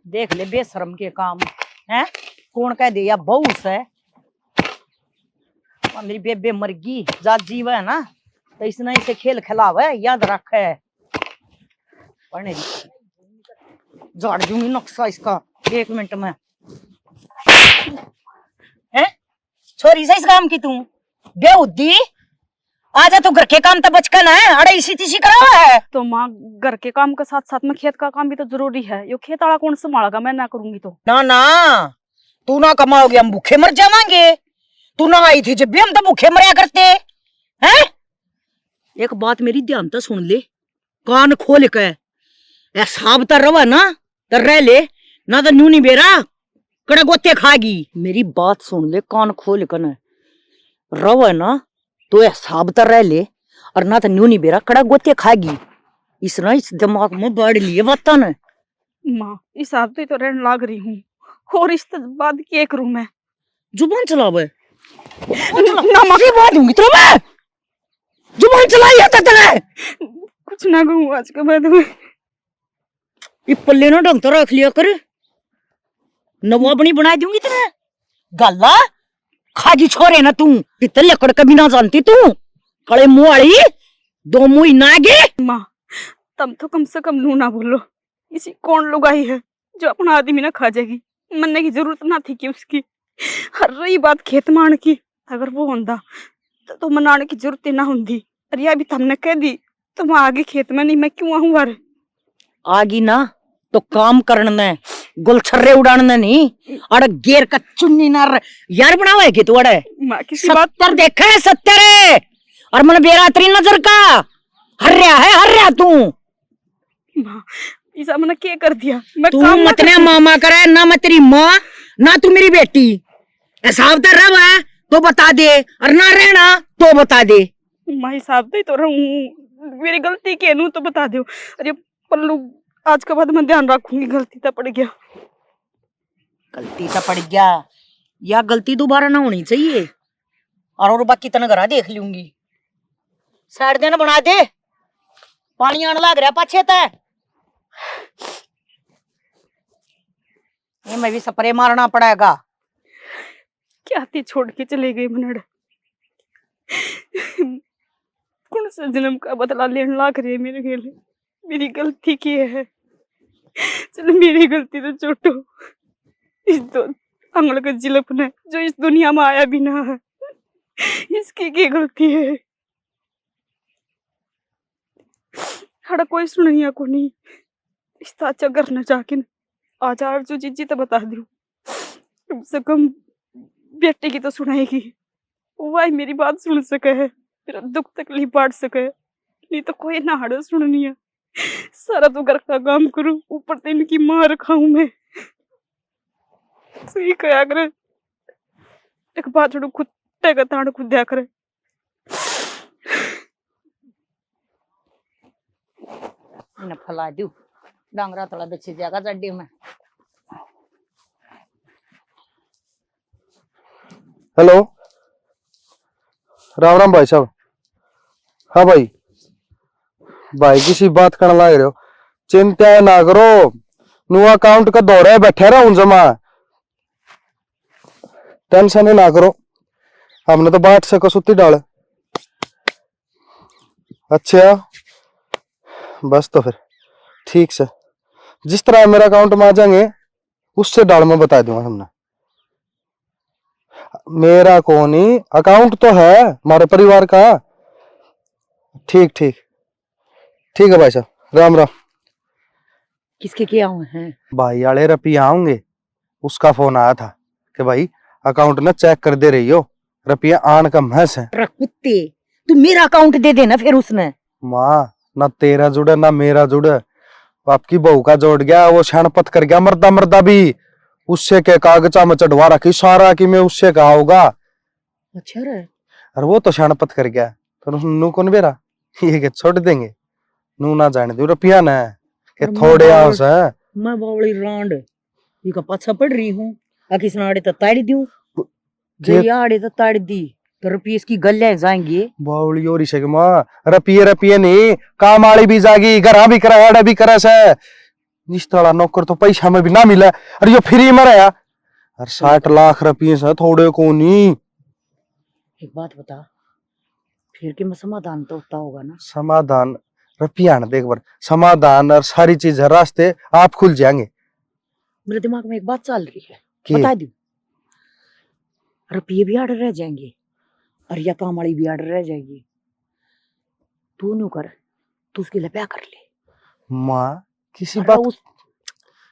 देख ले बेशरम के काम है। कौन कह दिया बहू से मेरी बेबे मर गई जा जीव है ना, तो इसने इसे खेल खिलावे याद रखे। पढ़ने झाड़ दूंगी नक्शा इसका 1 मिनट में। है छोरी से इस काम की तू बेउद्दी आजा, तू घर के काम तो बचकन है, अरे इसी तीसी करा है। तो माँ घर के काम के साथ साथ में खेत का काम भी तो जरूरी है। यो खेत वाला कौन संभालेगा? मैं ना करूंगी तो। ना ना तू ना कमाओगे हम भूखे मर जावांगे। तू ना आई थी जब भी हम तो भूखे मरया करते हैं। एक बात मेरी ध्यान तो सुन ले, कान खोल के साहब तो रवा ना तो रह ले, ना तो न्यू नहीं बेरा कड़ा गोते खागी। मेरी बात सुन ले कान खोल के न रवा ना तो साहब तो रह ले, और ना तो न्यू नहीं बेरा कड़ा गोते खागी। इसना इस दिमाग में बाढ़ लिए बता न। माँ इस हिसाब तो रहने लाग रही हूँ, और इस बाद क्या करूं मैं? जुबान चलावे ना मगी बात दूंगी तो मैं जुबान चलाई है तेरे। कुछ ना कहूँ आज के बाद में। ये पल्ले ना ढंग तो रख लिया कर, नवाबनी बना दूंगी तेरे। गल्ला खाजी छोरे ना तू, कितने लकड़ कभी ना जानती तू, कड़े मुंह वाली 2 मुंह ना आगे। माँ तुम तो कम से कम नू ना बोलो। इसी कौन लुगाई है जो अपना आदमी ना खा जाएगी? मनने की जरूरत ना थी कि उसकी। हर रही बात खेत मान की, अगर वो होंदा तो मनाने की जरूरत ही ना होंदी। अरे अभी तुमने कह दी तो मैं आगे खेत में नहीं, मैं क्यों आऊं? बार आगी ना तो काम करने गुलछर्रे उड़ाने नहीं, अड़ गेर का चुन्नी ना यार बनावे की तू अड़े। माँ किसी बात 70 देखा है 70 और मन बेरातरी नजर का हर्या तू। माँ ऐसा मैंने क्या कर दिया? मैं तू काम मत ना मामा करे, ना मैं तेरी माँ ना तू मेरी बेटी। ऐसा रब है तो बता दे, और ना रहना तो बता दे। माँ हिसाब दे तो रहूं, मेरी गलती के नू तो बता दो। अरे पल्लू आज के बाद मैं ध्यान रखूंगी, गलती तो पड़ गया। गलती तो पड़ गया या गलती दोबारा ना होनी चाहिए। और बाकी तना घरा देख लूंगी। साइड देना बना दे, पानी आने लग रहा पाछे तय। ये मैं भी स्प्रे मारना पड़ेगा। क्या थी छोड़ के चले गई मनड़। कौन से जन्म का बदला लेने लाग रही है मेरे खेल? मेरी गलती की है? चलो मेरी गलती तो छोटो, इस दो अंगल का जिलप ने जो इस दुनिया में आया भी ना है, इसकी क्या गलती है? हड़ा कोई सुनिया को नहीं। इस अच्छा करना जाके आज जो चीजी तो बता दू, कम से कम बेटे की तो सुनाएगी। वही मेरी बात सुन सके है, मेरा दुख तकलीफ बांट सके, नहीं तो कोई ना हड़ सुननी है। सारा तो घर का काम करूं, ऊपर से इनकी मार खाऊं मैं। सही कहा करे, एक बात छोड़ो, कुत्ते का ताड़ खुद दिया करे। इन्हें फैला दू डांगरा तला बच्चे जाएगा चड्डी में। हेलो राम राम भाई साहब। हाँ भाई, भाई किसी बात करने लग रहे हो, चिंता ना करो, न्यू अकाउंट का दौरा बैठे रहा हूं जमा, टेंशन ना करो, हमने तो बाट से कसुती डाले। अच्छा बस तो फिर ठीक से जिस तरह मेरा अकाउंट में आ जाएंगे उससे डाल में बता दूंगा। हमने मेरा कौन ही अकाउंट तो है हमारे परिवार का। ठीक ठीक ठीक है भाई साहब, राम राम। किसके क्या हुए हैं? भाई वाले रुपया आऊंगे, उसका फोन आया था कि भाई अकाउंट ना चेक कर दे रही हो, रुपया आन का महस है। कुत्ते तू मेरा अकाउंट दे देना फिर। उसने माँ ना तेरा जुड़ा ना मेरा जुड़ा, आपकी बहू का जोड़ गया, वो क्षणपत कर गया मरदा मरदा भी, उससे के कागजा में चढ़वा रखी सारा कि मैं उससे कहा होगा। अच्छा रे, और वो तो क्षणपत कर गया, तो नू कौन बेरा ये के छोड़ देंगे, नू ना जाने दो रुपया न के थोड़े आओ से। मैं बावली रांड ये का पाछा पड़ रही हूँ, किस नाड़े तो ताड़ दूं, आड़े तो ताड़ दी तो रुपये इसकी गले जाएंगे। बावली और इसे माँ रुपये रुपये नहीं, काम वाली भी जागी, घर भी करा भी करा से। इस वाला नौकर तो पैसा में भी ना मिला, अरे यो फ्री में रहा। अरे 60 लाख रुपये से थोड़े को नहीं। एक बात बता, फिर के में समाधान तो होता होगा ना? समाधान रुपया ना देख बार, समाधान और सारी चीज रास्ते आप खुल जाएंगे। मेरे दिमाग में एक बात चल रही है, कि बता दूं? रुपये भी आड़े रह जाएंगे और या काम वाली भी आड़े रह जाएगी। तू न्यू कर, तू उसके लिए ब्याह कर ले। माँ किसी अरे बात उस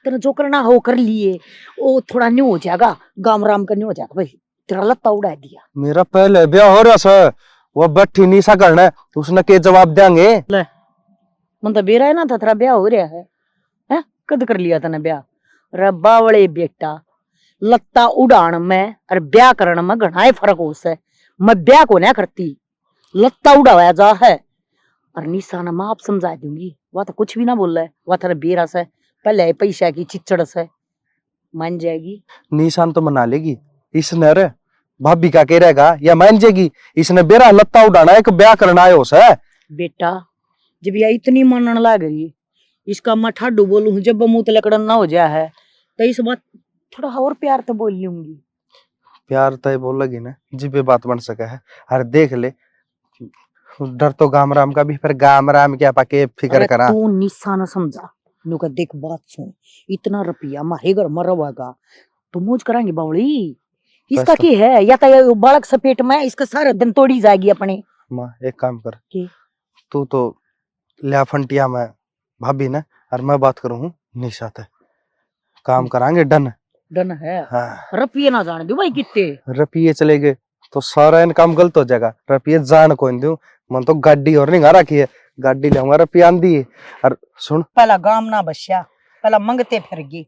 तेरा जो करना हो कर लिए, वो थोड़ा न्यू हो जाएगा, गाम राम का न्यू हो जाएगा भाई। तेरा लत्ता उड़ा दिया। मेरा पहले ब्याह हो रहा सर, वो बैठी नहीं सा करना है, तो उसने के जवाब देंगे? ले मन तो बेरा है ना था, तेरा ब्याह हो रहा है? कद कर लिया तने ब्याह? रे बावड़े बेटा, लत्ता उड़ान में और ब्याह करने में घना ही फर्क हो से। मैं ब्याह को नहीं करती, लत्ता उड़ाया जा है। और निशाना मैं आप समझा दूंगी, वह तो कुछ भी ना बोल रहा है, वह तेरा बेरा से पहले पैसा की चिचड़ से मान जाएगी। निशान तो मना लेगी, इसने रे भाभी का कह रहेगा या मान जाएगी? इसने बेरा लत्ता उड़ाना है कि ब्याह करना है उसे। बेटा जब यह इतनी मानने लग रही, इसका मैं ठाडू बोलूं जब मुंह लकड़न ना हो जाए है, तो इस बात थोड़ा और प्यार तो बोल लूंगी। प्यार तो बोलेगी ना, जिबे बात बन सका है। अरे देख ले, डर तो गाम राम का भी, पर गाम राम क्या पाके फिक्र अरे करा। तू निशाना समझा, नु का देख बात सुन, इतना रुपया मारे घर में रहेगा तो मौज कराएंगे बावली। इसका पैसा- की है, या तो ये बालक सपेट में इसका सारा दिन तोड़ी जाएगी अपने माँ एक काम कर, की। तू तो लिया फंटिया में भाभी ने, और मैं बात करूँ निशा से, काम कराएंगे डन। डन है। हाँ रुपये ना जाने दो भाई कितने। रुपये चले गए तो सारा इन काम गलत हो जाएगा। रुपये जान को नहीं दूं, मन तो गाड़ी और नहीं रखी है, गाड़ी लेऊंगा रुपया आंधी है। और सुन, पहला गाम ना बस्या, पहला मंगते फिर गई,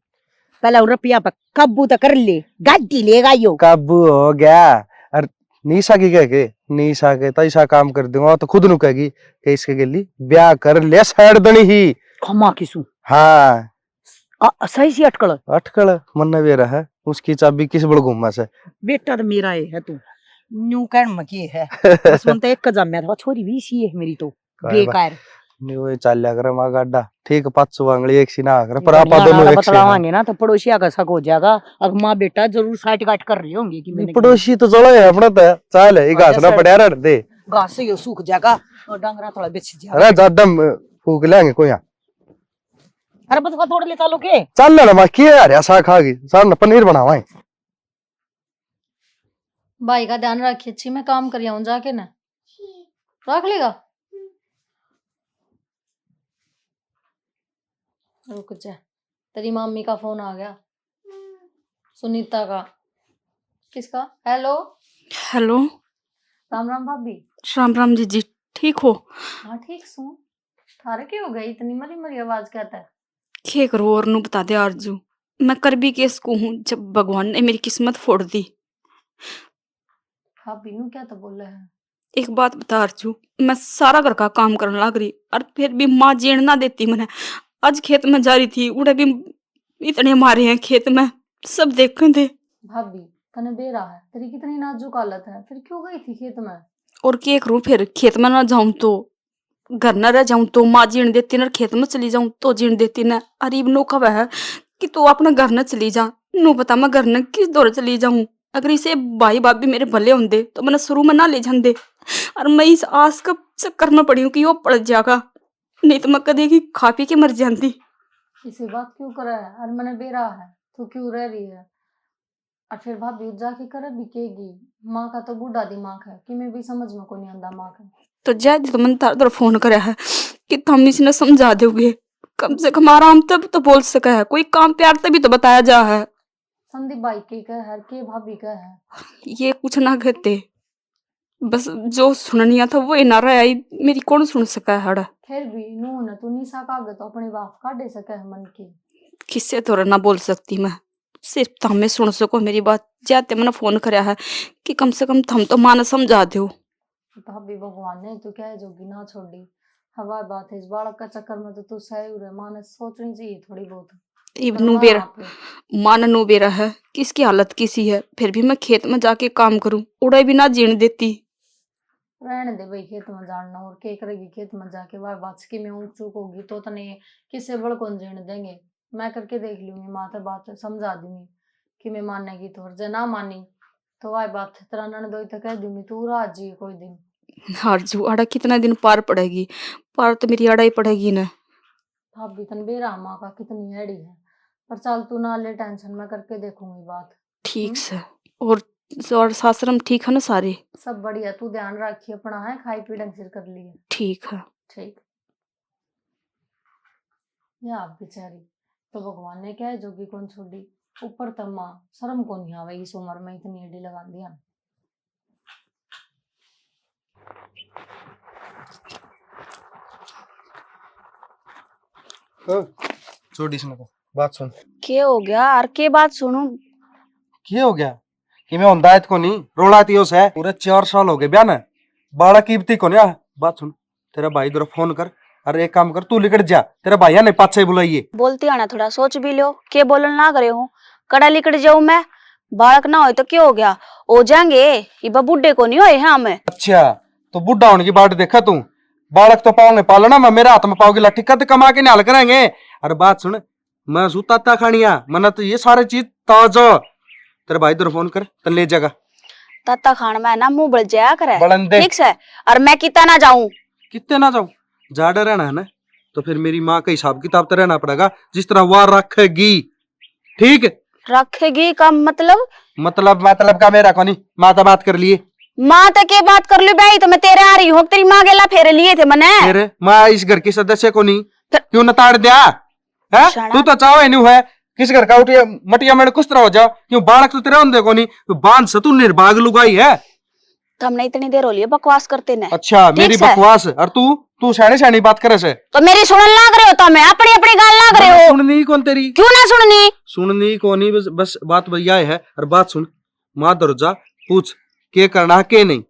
पहला रुपया पर काबू तो कर ले, गाड़ी लेगा यो। काबू हो गया। और निशा की कह के, निशा के तैसा काम कर दूंगा तो खुद नु कहेगी कि इसके गली ब्याह कर ले साइड दनी ही। खमा किसू हाँ सही सी अटकल। अटकल मन वे रहा, उसकी चाबी किस बड़ घूमा से। बेटा तो मेरा है तू न्यू कहन में की है, बस मन तो एक जम्या था, छोरी भी सी है मेरी तो बेकार। न्यू चाल कर मां गाडा ठीक पाँच वांगली एक सीना कर, पर आपा दोनों एक से हैं। बतलावांगे ना तो पड़ोसिया का शक हो जाएगा। अब माँ बेटा जरूर साइट गाट कर रही होंगी कि मैंने पड़ोसी तो चलो है अपना, तो चाल है घास ना पड़े रड़ दे, घास से यो सूख जाएगा और डांगरा थोड़ा बेच जाएगा। अरे ज्यादा फूक लेंगे कोई। अरे बस थोड़े ले चालो के चल ना मां की यार ऐसा खागी सार पनीर बनावा। भाई का ध्यान रखिए, अच्छी मैं काम कर आऊं जाके ना, रख लेगा। रुक जा, तेरी मम्मी का फोन आ गया, सुनीता का। किसका? हेलो हेलो, राम राम भाभी। राम राम जी। जी ठीक हो? हाँ ठीक सू। थारे क्यों हो गई इतनी मरी मरी आवाज? कहता है क्या करूँ और नू बता दे आरजू, मैं कर भी केस को हूँ जब भगवान ने मेरी किस्मत फोड़ दी। भाभी नू क्या तो बोल रहे हैं? एक बात बता आरजू, मैं सारा घर का काम करने लग रही और फिर भी माँ जीण ना देती मैंने। आज खेत में जा रही थी, उड़े भी इतने मारे हैं खेत में, सब देख थे। भाभी तने बेरा है, तेरी कितनी नाजुक हालत है, फिर क्यों गई थी खेत में? और क्या करूँ, फिर खेत में ना जाऊं तो घर न रह जाऊं तो माँ जीण देती न, खेत में चली जाऊं तो जीण देती न। अरीब नो कब है कि तू अपने घर न चली जा, नो बता मैं घर न किस दौर चली जाऊं। अगर इसे भाई भाभी मेरे भले होंदे तो मैंने शुरू में ना ले जाते, और मैं इस आस का चक्कर में पड़ी हूँ कि वो पड़ जाएगा, नहीं तो मैं कभी की खा पी के मर जाती। इसी बात क्यों कर है? और मैंने बेरा है तो क्यों रह रही है? और फिर भाभी जाके कर भी केगी, माँ का तो बूढ़ा दिमाग है कि मैं भी समझ में को नहीं आंदा माँ का। तो जैद तो मैंने तार फोन करा है कि तुम इसने समझा दोगे, कम से कम आराम तब तो बोल सका है, कोई काम प्यार तभी तो बताया जा है। संदीप भाई के कह है के भाभी कह है, ये कुछ ना कहते, बस जो सुननिया था वो ना रहा, मेरी कौन सुन सका है हड़ा। फिर भी नू न तू निशा कागे तो अपनी बात काटे सके है मन की। किससे तो ना बोल सकती मैं, सिर्फ थमे सुन सको मेरी बात। जाते मैंने फोन कराया है कि कम से कम थम तो मां ने समझा दो। भाभी भगवान ने तू क्या जोगी ना छोड़ी, हवा बात है इस बालक का चक्कर में तो तू सही रहे, माँ ने सोचनी चाहिए थोड़ी बहुत। इब्नू बेरा मान नो बेरा है, किसकी हालत किसी है, फिर भी मैं खेत में जाके काम करूं, उड़ाई भी ना जीण देती। रहने दे भाई, खेत में जानना और के करेगी खेत में जाके, वह बात की में ऊंच चूक होगी तो तने किससे बड़ कौन जीने देंगे। मैं करके देख लूंगी, माँ से बात समझा दूंगी कि मैं मानेगी तो, और जे ना मानी तो वह बात तेरा ननदोई तो कह दूंगी, तू राजी है कोई दिन। हरजू अड़ा कितना दिन पार पड़ेगी, पार तो मेरी अड़ा ही पड़ेगी ना। भाभी तन बेरा माँ का कितनी हैड़ी है, पर चल तू ना ले टेंशन, मैं करके देखूंगी बात। ठीक से। और सासरम ठीक है ना सारे? सब बढ़िया, तू ध्यान रखिए अपना, है खाई पी ढंग से कर लिए। ठीक है। ठीक। या आप बेचारी तो भगवान ने क्या है जोगी कौन छोड़ी, ऊपर तब माँ शर्म को नहीं आवे इस उम्र में इतनी एडी लगा दिया। छोड़ी सुन बात सुन। क्या हो गया और के बात सुनू? क्या हो गया कि मैं दायित्व को नहीं रोलाती हो से पूरे 4 साल हो गए ब्याह ना, बाड़ा कीमती को नहीं। बात सुन, तेरा भाई इधर फोन कर, अरे एक काम कर तू लिकट जा, तेरा भाई ने पाछे बुलाइए। बोलती आना थोड़ा सोच भी लो, के बोलन ना करे हूँ, कड़ा लिकट जाऊं मैं, बालक ना हो तो क्या हो गया, हो जाएंगे, ये बुढ़े को नहीं होए हैं हमें। अच्छा तो बुढ़ा होने की बात देखा तू, बालक तो पाओगे पालना, मैं मेरे हाथ में पाओगे लाठी कद कमा के निकाल करेंगे। अरे बात सुन, मैं सूता खानिया मना तो ये सारी चीज ताजा, तेरे भाई इधर फोन कर तन ले जाएगा। तत्ता खान में ना मुंह बल जाया करे, बलंदे ठीक से, और मैं कितना ना जाऊं, कितने ना जाऊं, ज्यादा रहना है ना तो फिर मेरी माँ का हिसाब किताब तो रहना पड़ेगा, जिस तरह वार रखेगी। ठीक रखेगी का मतलब का मेरा को नहीं, माँ तो बात कर लिए। माँ तक के बात कर ली भाई, तो मैं तेरे आ रही हूँ, तेरी माँ गेला फेरे लिए थे मैंने। फिर माँ इस घर की सदस्य को नहीं क्यों नताड़ दिया है? शाना। तू तो चाहो नहीं है किस घर का उठिया मटिया में कुछ तरह हो जाओ, क्यों बालक तो तेरे होंदे को नहीं, तो बांध से तू निर्भाग लुगाई है। तो हमने इतनी देर हो रही है बकवास करते ने। अच्छा मेरी बकवास, और तू शानी बात करे से तो मेरी सुनन लाग रहे हो, तो मैं अपनी अपनी गाल लाग रहे हो। सुननी कौन तेरी, क्यों ना सुननी को नहीं, बस बात भैया है। और बात सुन, माँ दरजा पूछ के करना के नहीं,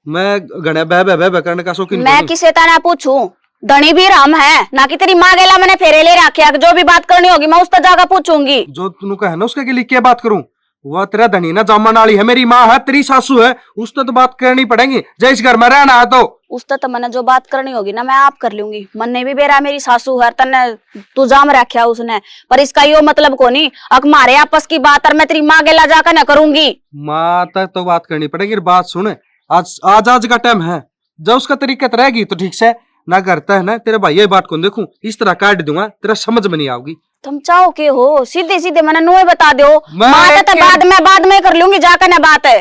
मैं घने बह करने का शौकीन मैं किसे तना पूछूं, धनी भी राम है ना कि तेरी माँ गेला मैंने फेरे ले रखे, जो भी बात करनी होगी मैं उस तक जाकर पूछूंगी। जो तू कहे ना उसके लिए क्या बात करूं, वह तेरा धनी ना जामन वाली है, मेरी माँ है, तेरी सासू है, उस तो बात करनी पड़ेगी। जय इस घर में रहना है तो उस तक मैंने जो बात करनी होगी ना मैं आप कर लूंगी, मन ने भी बेरा मेरी सासू है, तने तू जाम रखा उसने, पर इसका यो मतलब को नहीं अक मारे आपस की बात, और मैं तेरी माँ गेला जाकर न करूंगी। माँ तक तो बात करनी पड़ेगी। बात सुन, आज का टाइम है, जब उसका तरीका रहेगी तो ठीक से ना करता है ना, तेरे भाई ये बात को देखूं इस तरह काट दूंगा, तेरा समझ में नहीं आऊगी। तुम चाहो के हो सीधे सीधे मैंने नुए बता दो, मैं तो बाद में कर लूंगी जाकर ना बात है,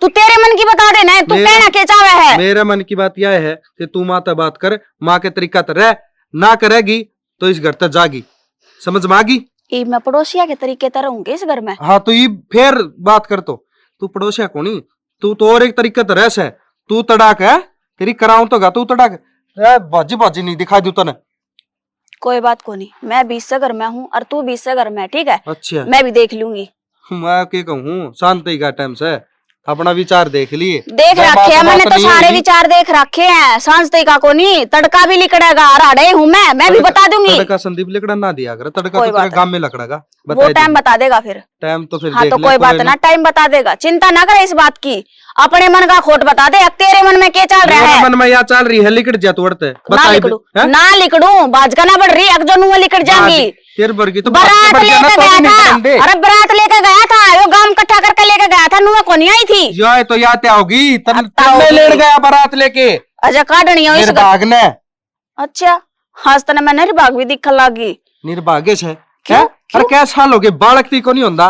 तू तेरे मन की बता देना, तू कहना के चाहे है। मेरे मन की बात यह है कि तू माँ से बात कर, माँ के तरीका तो रह, ना करेगी तो इस घर तक जागी, समझ में आगी। मैं पड़ोसिया के तरीके तरह रहूंगी इस घर में। हाँ तो ये फिर बात कर, तो तू पड़ोसिया को नहीं, तू तो और एक तरीके तो रह, तू तड़ाक है, तेरी कराऊं तो गा तू तड़ाक, बाजी नहीं दिखाई दू तने। कोई बात को नहीं, मैं 20 से घर में हूँ और तू 20 से घर में, ठीक है। अच्छा मैं भी देख लूंगी। मैं क्या कहूँ, शांति का टाइम से अपना विचार देख लिए, देख रखे हैं मैंने तो सारे विचार देख रखे हैं, सांझते का को नहीं, तड़का भी लिकड़ेगा, राड़े हूँ मैं भी बता दूंगी। तड़का संदीप लिकड़ा ना दिया कर, तड़का तो तेरे गांव में लकड़ेगा, वो टाइम बता देगा फिर, टाइम तो फिर हाँ तो कोई बात ना, टाइम बता देगा, चिंता ना करे इस बात की, अपने मन का खोट बता दे, तेरे मन में क्या चल रहा है। मन में या चल रही है लिकड़ जा तोड़ते, ना लिकड़ू बाज का ना बढ़ रही, अग जो नुआ लिकड़ जाएंगी। तेरे वर्गी तो बारात लेके गया था, अरे बारात लेके गया था, वो गांव इकट्ठा करके लेके गया था, नुआ को नहीं आई थी। यो तो याद होगी, तन्ने लेट गया बारात लेके, अच्छा काटनी हो इस निर्भाग ने। अच्छा हाथ तना मैं निर्भाग भी दिखने लगी। निर्भाग्य है क्या? अरे क्या साल हो गए बालक ती को नहीं होता,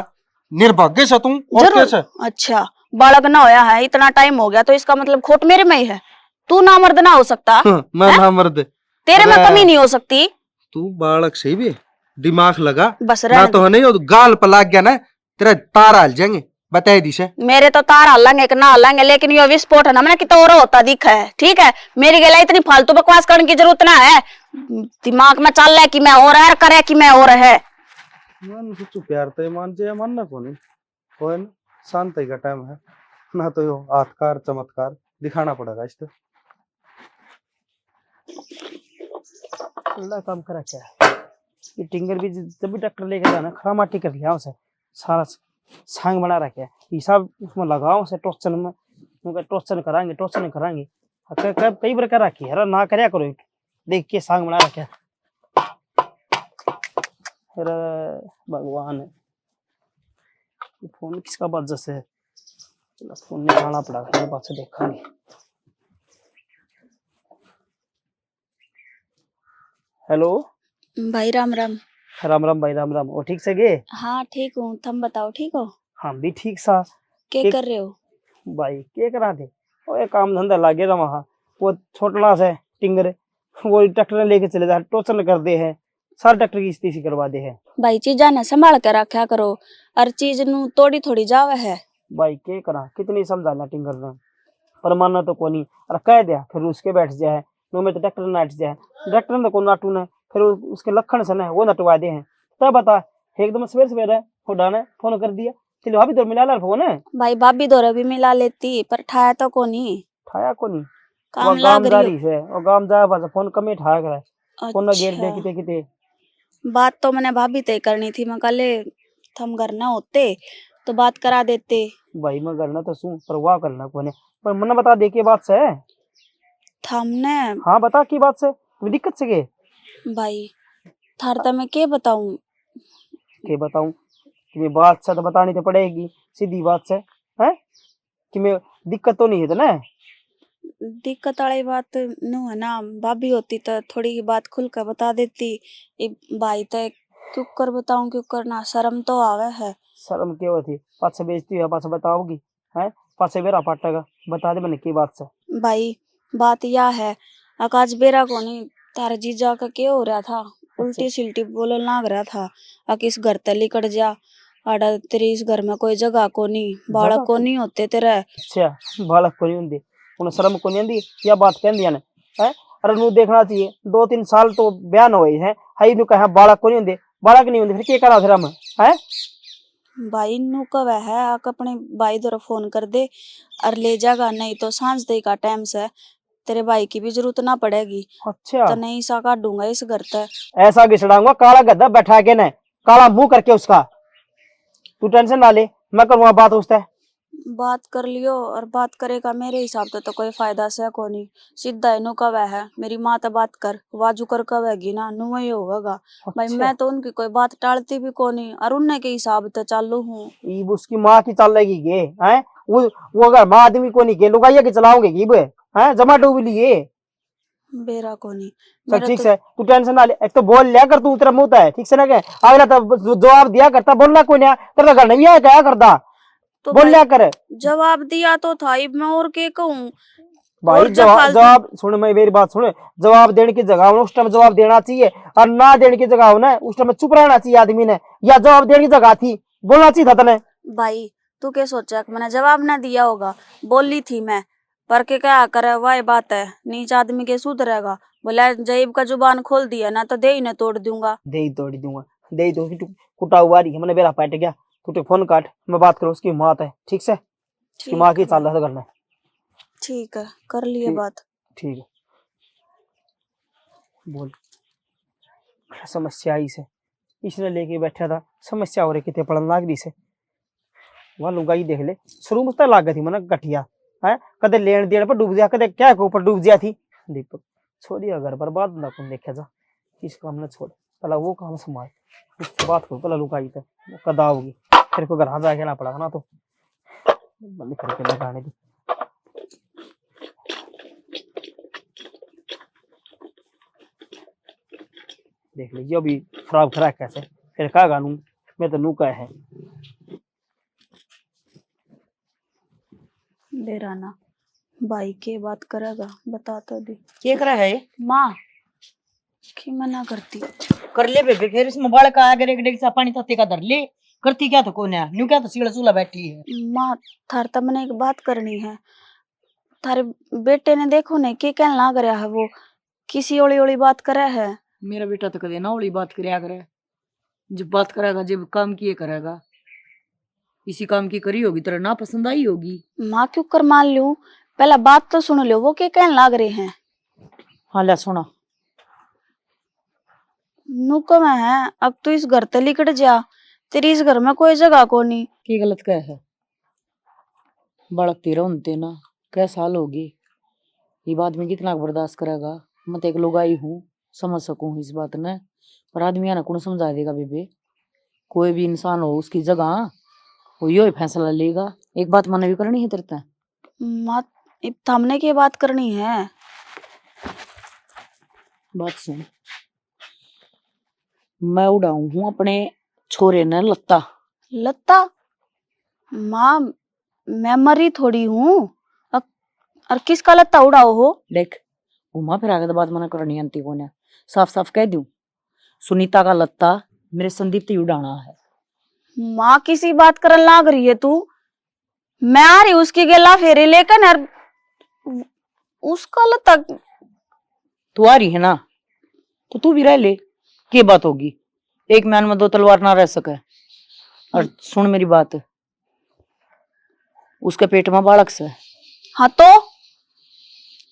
निर्भाग्य से तू और कैसे? अच्छा बालक ना होया है, इतना टाइम हो गया तो इसका मतलब खोट मेरे में ही है, तू ना मर्द ना हो सकता। मैं ना मर्द, तेरे में कमी नहीं हो सकती। तू बालक से भी दिमाग लगा बस ना तो नहीं, गाल पर लग गया ना तेरा तार हल जाएंगे, बताए दी से। मेरे तो तार हलेंगे कि ना हलेंगे, लेकिन ये विस्फोट है ना मैंने कितना और होता दिखा है, ठीक है। मेरी गला इतनी फालतू बकवास करने की जरूरत ना है, दिमाग में चल रहा है कि मैं और है, करे कि मैं और है। मन कुछ प्यार तो मान जे मानना को नहीं, कोई ना, शांति का टाइम है ना, तो यो आत्कार चमत्कार दिखाना पड़ेगा इस अल्लाह काम करा क्या। ये टिंगर भी जब भी ट्रैक्टर लेकर जाना खड़ा माटी कर लिया उसे, सारा सांग बना रखे ये सब उसमें लगाओ से टोचन में, टोचन कराएंगे कई बार कर रखी है ना, करया करो देख के सांग बना रखे। अरे भगवान, ये फोन किसका बजस है? चलो फोन निकालना पड़ा, फिर बाद से देखेंगे। हेलो, भाई राम राम। राम राम भाई, राम राम। वो ठीक से गे? हाँ ठीक हूँ, तुम बताओ ठीक हो? हम भी ठीक सा। क्या के- कर रहे हो? भाई क्या करा थे? वो एक काम धंधा लागे रहा वहाँ। वो छोटला से टिंगर, वो ट्रैक्टर लेके चले जा, टोचन कर दे है, सारे ट्रैक्टर की स्थिति करवा दे है। भाई चीजा ने संभाल कर रखा करो, हर चीज नु तोड़ी थोड़ी जावे है। भाई क्या करा, कितनी समझाना टिंगर ने, पर मानना तो कोनी। और कह दिया फिर उसके बैठ जाए, नो में तो ट्रैक्टर नाट जाए, ट्रैक्टर ने तो को नाटू ने, फिर उसके लखन से ना वो नटवा दे हैं। तब बता, एकदम सवेरे सवेरे उठाने फोन कर दिया, चलो अभी तो मिला ला फोन है। भाई भाभी दौरे भी मिला लेती, पर ठाया तो कोनी। ठाया कोनी, काम वो लाग रही गामदारी से, वो गाम जा बस फोन कम ही ठाया करे, हो। फोन ना गेर दे अच्छा, किते किते। बात तो मैंने भाभी तय करनी थी, मैं कल थम घर ना होते तो बात करा देते। भाई मैं करना तो सू, पर वाह करना कोने, पर मन बता दे के बात से है। थमने हाँ बता की बात से, कोई दिक्कत से के? भाई थार तो मैं क्या बताऊं? के बताऊं? कि मैं बात से तो बतानी तो पड़ेगी, सीधी बात से है कि मैं दिक्कत तो नहीं है तो ना। दिक्कत वाली बात नु है ना, भाभी होती तो थोड़ी बात खुल कर बता देती। ये भाई तो क्यों कर बताऊं, क्यों करना, शर्म तो आवे है। शर्म क्यों होती, पास से बेइज्जती है, पास से बताओगी है, पास से मेरा पाटेगा, बता दे मैंने की बात से। भाई बात यह है, आकाश बेरा को नहीं, तारा जीजा का क्या हो रहा था, उल्टी सिल्टी बोलने लग रहा था। अकिस घर तली कट जा, आड़ा तेरी इस घर में कोई जगह को नहीं, बालक जगह को को- नहीं होते तेरे। अच्छा, बालक को नहीं होंदी, उन्हें शर्म को नहीं आंदी, या बात कहंदी ने है? अरे नु देखना चाहिए, 2-3 साल तो बयान हुए हैं, हाई नु कहा बालक को नहीं होंदे, बालक नहीं होंदे, फिर क्या करा फिर हम है? भाई नु कब है आक अपने भाई द्वारा फोन कर दे और ले जागा, नहीं तो सांझ दे का टाइम से तेरे भाई की भी जरूरत ना पड़ेगी, अच्छा, तो नहीं सा काटूंगा इस घर तक। ऐसा घिसड़ाऊंगा काला गद्दा बैठा के न, काला मुंह करके उसका, तू टेंशन ना ले, मैं करूंगा बात उससे। बात कर लियो, और बात करेगा मेरे हिसाब से तो कोई फायदा से को नहीं, सीधा इनो कब है मेरी माँ तो बात कर, वाजू कर कवेगी ना नु ही होगा। भाई अच्छा, मैं तो उनकी कोई बात टालती भी को नहीं, और उन्ने के हिसाब से चालू हूँ। ई उसकी माँ की चल लेगी गे हैं, वो अगर माँ आदमी को नहीं के लुगाइया के चलाओगे की बे हैं, जोमेटो भी लिए। बेरा को नहीं चल मेरा ठीक तो। से, तू टेंशन ना ले, एक तो बोल लिया कर, तू तेरा मुंह है ठीक से ना, के अगला तो जवाब दिया करता, बोलना कोई नहीं, तेरा घर नहीं आया क्या करता, तो बोल भाई लिया कर। जवाब दिया तो था ही, मैं और के कहूँ? भाई और जब जवाब फालतू जवाब सुन, मैं मेरी बात सुन, जवाब देने की जगह उस टाइम जवाब देना चाहिए, और ना देने की जगह ना उस टाइम चुप रहना चाहिए आदमी ने, या जवाब देने की जगह थी बोलना चाहिए था तने। भाई तू क्या सोचा कि मैंने जवाब ना दिया होगा? बोली थी मैं, पर के क्या करे, वही बात है, नीच आदमी के सुधरेगा। बोला जईब का जुबान खोल दिया ना तो दे ही ना तोड़ दूंगा। दे ही तोड़ दूंगा, दे ही तो कुटा हुआ रही है, मैंने बेरा पैट गया, तू फोन काट, मैं बात करूँ, उसकी माँ है ठीक से, उसकी माँ की ठीक चाल है, रहा करना। ठीक है, कर लिए ठीक- बात। ठीक है, बोल। समस्या आई से, इसने लेके बैठा था, समस्या हो रही कितने पड़न लाग रही से, वहां लुगाई देख ले, शुरू में तो लाग गई थी मन गठिया है, कदे लेन देन पर डूब गया, कदे क्या के ऊपर डूब गया थी। दीपक छोड़िया घर पर बात ना कौन देखा जा, इस काम ने छोड़, पहला वो काम संभाल, उसके बात करो पहला लुगाई तक कदा होगी, फिर को घर आ जाके ना पड़ा ना, तो बंद करके लगाने दी। देख लीजिए अभी खराब खराब कैसे, फिर क्या गानू, मैं तो नू का है। बेराना भाई के बात करेगा, बता तो दे। क्या करा है ये? माँ की मना करती। कर ले बेबे, फिर इसमें बालक आगे एक डेग सा पानी तत्ते का धर ले, करती क्या तो कोने न्यू क्या तो सीला चूल्हा बैठी है। माँ थार तो मैंने एक बात करनी है, थारे बेटे ने देखो ने के कहने लग रहा है, वो किसी ओली ओली बात करे है। मेरा बेटा तो कदे ना ओली बात करया करे, जब बात करेगा जब काम किए करेगा, इसी काम की करी होगी तेरा ना पसंद आई होगी। माँ क्यों कर मान लूं, पहला बात तो सुन लो, वो क्या कहने लग रहे हैं। हाँ ले सुना। नुको में है, अब तू इस घर तली कट जा, तेरी इस घर में कोई जगह को नहीं। की गलत क्या है, बालक तेरा होते ना, क्या साल होगी, ये बात में कितना बर्दाश्त करेगा, मैं तो एक लुगाई हूँ, समझ सकूं इस बात ने, पर आदमी ना कौन समझा देगा बेबे। कोई भी इंसान हो उसकी जगह वो यो ही फैसला लेगा। एक बात मैंने भी करनी है तेरे ते। माँ इब थमने की बात करनी है। बात सुन, मैं उड़ाऊ हूँ अपने छोरे ने लत्ता। लत्ता? माँ मैं मरी थोड़ी हूँ। और किसका लत्ता उड़ाओ हो? देख घुमा फिरा के तो बात मैंने करनी अंती को ने साफ साफ कह दूं, सुनीता का लत्ता मेरे संदीप ते उड़ाना है। माँ किसी बात करन लाग रही है तू। मैं आ रही उसकी गेला फेरे लेकर और उसका लत्ता। तू आ रही है ना तो तू भी रह ले, क्या बात होगी। एक म्यान में दो तलवार ना रह सके। और सुन मेरी बात, उसके पेट में बालक से। हाँ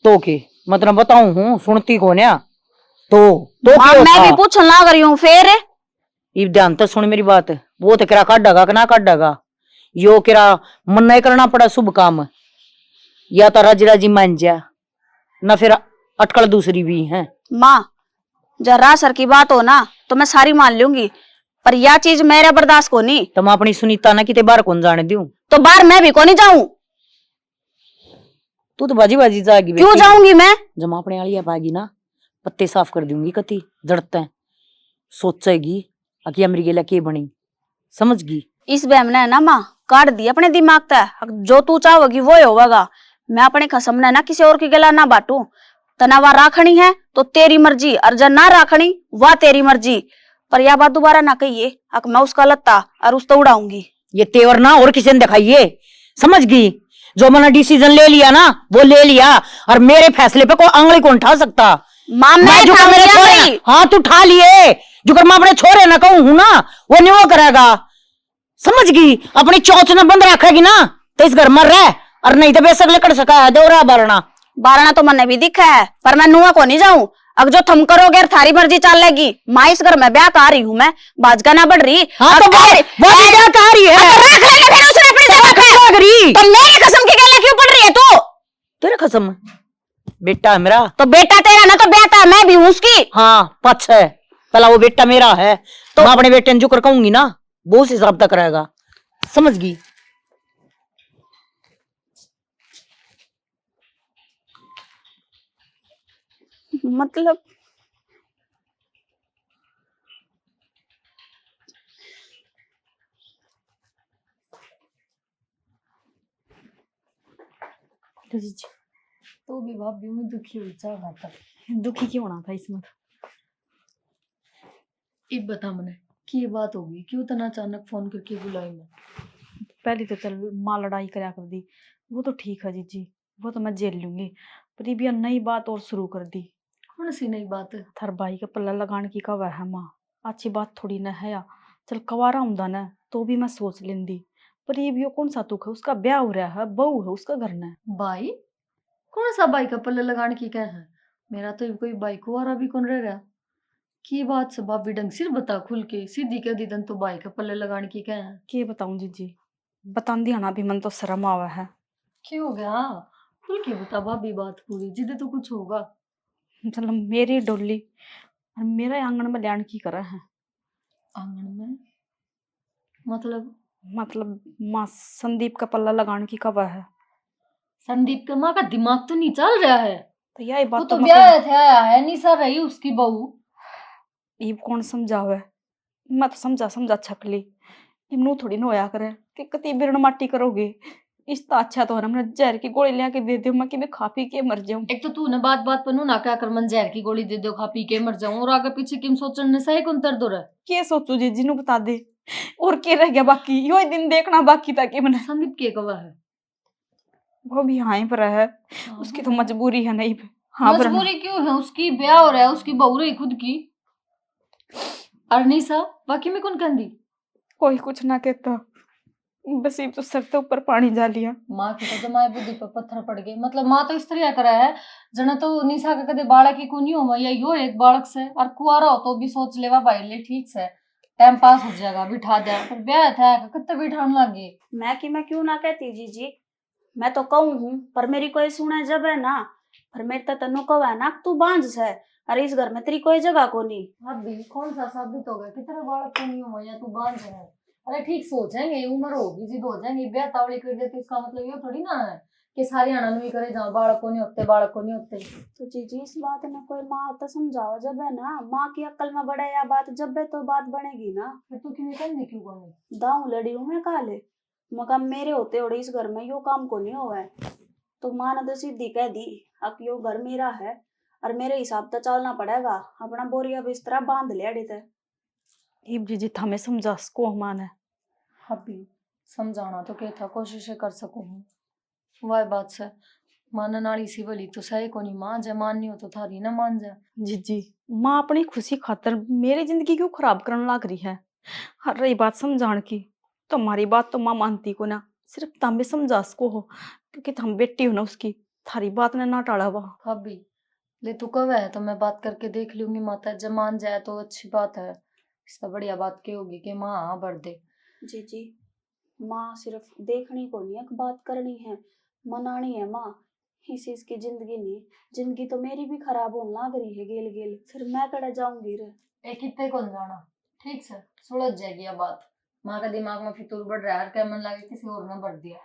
तो के मतलब बताऊं हूँ, सुनती को ना तो माँ क्यों मैं था? भी पूछन लाग रही हूँ फिर। इब ध्यान तो सुन मेरी बात, वो तो किरा काटेगा कि ना काटेगा, यो किरा मन नहीं करना पड़ा शुभ काम, या तो राजी राजी मान जा ना फिर अटकल दूसरी भी है। माँ जरा सर की बात हो ना तो मैं सारी मान लूंगी, पर यह चीज मेरा बर्दाश्त को नहीं। तो मैं अपनी सुनीता ना किते बाहर कौन जाने दूं। तो बाहर मैं भी को नहीं जाऊं। तू तो बाजी बाजी जाएगी। क्यों जाऊंगी मैं? जब अपने आलिया पाएगी ना पत्ते साफ कर दूंगी, कति जड़ते सोचेगी अकी अमरी गेला के बनी, समझगी। इस बहम ने ना माँ काट दी अपने दिमाग तक, जो तू चाहोगी वो ही होगा। मैं अपने खसम ने ना किसी और की गला ना बांटू। तनावा राखनी है तो तेरी मर्जी, और जब ना राखनी वह तेरी मर्जी। पर यह बात दोबारा ना कहिए अक मैं उसका लत्ता और उस तो उड़ाऊंगी। ये तेवर ना और किसी ने दिखाइए, समझगी। जो मैंने डिसीजन ले लिया ना वो ले लिया, और मेरे फैसले पे कोई आंगली कौन उठा सकता। माँ मैं जो मेरे छोरे हाँ तू उठा लिए, जो मैं अपने छोरे ना कहूं हूं ना वो नहीं वो करेगा, समझगी। अपनी चौथ न बंद रखेगी ना तो इस घर में रह, और नहीं तो बेशक लेकर सका है दौरा बारना। बारना तो मैंने भी दिखा है, पर मैं नुआ को नहीं जाऊं। अब जो थम करोगे और थारी मर्जी चल लेगी। माँ इस घर में ब्याह कर रही हूँ मैं, बाजका ना बढ़ रही। हाँ तो वो भी क्या कह रही है? तो रख लेने फिर उसने अपनी जगह पे। तो मेरी कसम की गला क्यों पड़ रही है तू? तेरे कसम बेटा है मेरा। तो बेटा तेरा ना तो बेटा मैं भी हूँ उसकी। हाँ पक्ष है, पहला वो बेटा मेरा है तो मैं अपने बेटे ने जो कर कहूंगी ना वो उस हिसाब तक रहेगा, समझगी। मतलब तो भी भाभी मैं दुखी हो जा रहा था। दुखी क्यों होना था इसमें? इब बता मने की बात होगी, क्यों तना अचानक फोन करके बुलाई मैं? पहले तो चल माँ लड़ाई करा कर दी, वो तो ठीक है जीजी, वो तो मैं झेल लूंगी। पर ये भी नई बात और शुरू कर दी। कौन सी नई बात है? थार भाई का पल्ला लगाने की कवा है माँ, अच्छी बात थोड़ी ना है या। चल कवारा हुंदा ना तो भी मैं सोच लेंदी, पर ये भी कौन सा दुख है, उसका ब्याह हो रहा है, बहू है उसका घर ना। भाई? कौन सा भाई का पल्ले लगाने की क्या है? मेरा तो कोई भाई को आ रहा भी कौन रह रहा। की बात से भाभी ढंग से बता खुल के, सीधी कह दी तन तो भाई का पल्ले लगाने की क्या है? के बताऊं जीजी, बतान दिया ना भी मन तो शर्म आवा है। क्यों हो गया? खुल के बता भाभी बात पूरी, जिदे तो कुछ होगा। चल मेरी डोली और मेरा आंगन में ल्याण की करा है। आंगन में मतलब माँ संदीप का पल्ला लगाने की कवा है। संदीप का माँ का दिमाग तो नहीं चल रहा है। तो यही वो बात तो मैं ब्याह थे आया है, निशा रही उसकी बहू। ये कौन समझावे, मैं तो समझा समझा छकली। इमनू थोड़ी न होया करे कि कति बिरण माटी करोगे। इससे अच्छा तो हमने जहर की गोली लिया के दे दे, मैं कि मैं खा पी के मर जाऊं। एक तो तू न बात बात पर ना क्या कर मन जहर की गोली दे दो खा पी के मर जाऊं, और आगे पीछे किम सोचने से कौन तर दो रहा। के सोचू जी जिन्हों बता दे, और के रह गया बाकी, यो ही दिन देखना बाकी था कि मैंने। संदीप के कवा है वो भी हाँ पर है, उसकी तो मजबूरी है नहीं। हाँ मजबूरी क्यों है उसकी, ब्याह हो रहा है, उसकी बहू रही खुद की। और निशा बाकी में कौन कहती? कोई कुछ ना कहता, बस ये तो सर के ऊपर पानी जा लिया। माँ की तो जमाए बुद्धि पर पत्थर पड़ गए। मतलब माँ तो इस तरह करा है जना तो निशा का कदे बालक की को नहीं हो, या यो एक बालक से, और कुआरा हो तो भी सोच लेवा भाई ले ठीक से टाइम पास हो जाएगा बिठा दे, पर ब्याह था कितने बिठाने लगे। मैं क्यों ना कहती जीजी, मैं तो कहूँ हूँ पर मेरी कोई सुने जब है ना। पर मेरे तो तनु कहो है ना तू बांझ से, अरे इस घर में तेरी कोई जगह को नहीं। भाभी कौन सा साबित हो गया कि तेरा बालक को नहीं हुआ या तू बांझ है? अरे ठीक सोचेंगे, उम्र होगी जिद हो जाएंगी, ब्याह तावड़ी कर देती, इसका मतलब ये थोड़ी ना है कि सारी अननवी करे जहाँ बालक को नहीं होते, बालक को नहीं होते। तो जीजी इस बात में कोई माँ तो समझाओ जब है ना, माँ की अक्ल में बढ़े या बात जब है तो बात बनेगी ना। फिर तू क्यों कहने क्यों करनी? दाऊ लड़ी हूँ मैं काले मकाम मेरे होते होड़े इस घर में यो काम को नहीं हुआ है। तो माँ ने तो सीधी कह दी अब यो घर मेरा है और मेरे हिसाब से चलना पड़ेगा। अपना बोरिया बिस्तरा बांध लिया थे। इब जीजी हमें समझा सको मान है। भाभी समझाना तो क्या था, कोशिश कर सकूं वह बात से मानने वाली सी बोली तो सही को नहीं, मां जे माननी हो तो थारी ना मान जा। जीजी माँ अपनी खुशी खातर मेरी जिंदगी क्यों खराब करने लग रही है। हर रही बात समझाने की तो हमारी बात तो माँ मानती को ना, सिर्फ तमें समझा सको हो क्योंकि हम बेटी हो ना उसकी, थारी बात ने ना टाला हुआ। भाभी ले तू कब है तो मैं बात करके देख लूंगी, माता जब मान जाए तो अच्छी बात है। इससे बढ़िया बात क्या होगी कि माँ हाँ भर दे। जीजी माँ सिर्फ देखनी को नहीं है, बात करनी है, मनानी है माँ। इस इसकी जिंदगी नहीं, जिंदगी तो मेरी भी खराब होने लग रही है गेल गेल, फिर मैं कड़ा जाऊंगी रे। एक हित्ते कौन जाना, ठीक से सुलझ जाएगी ये बात। माँ का दिमाग में फितूर बढ़ रहा है, क्या मन लगे किसी और ने बढ़ दिया।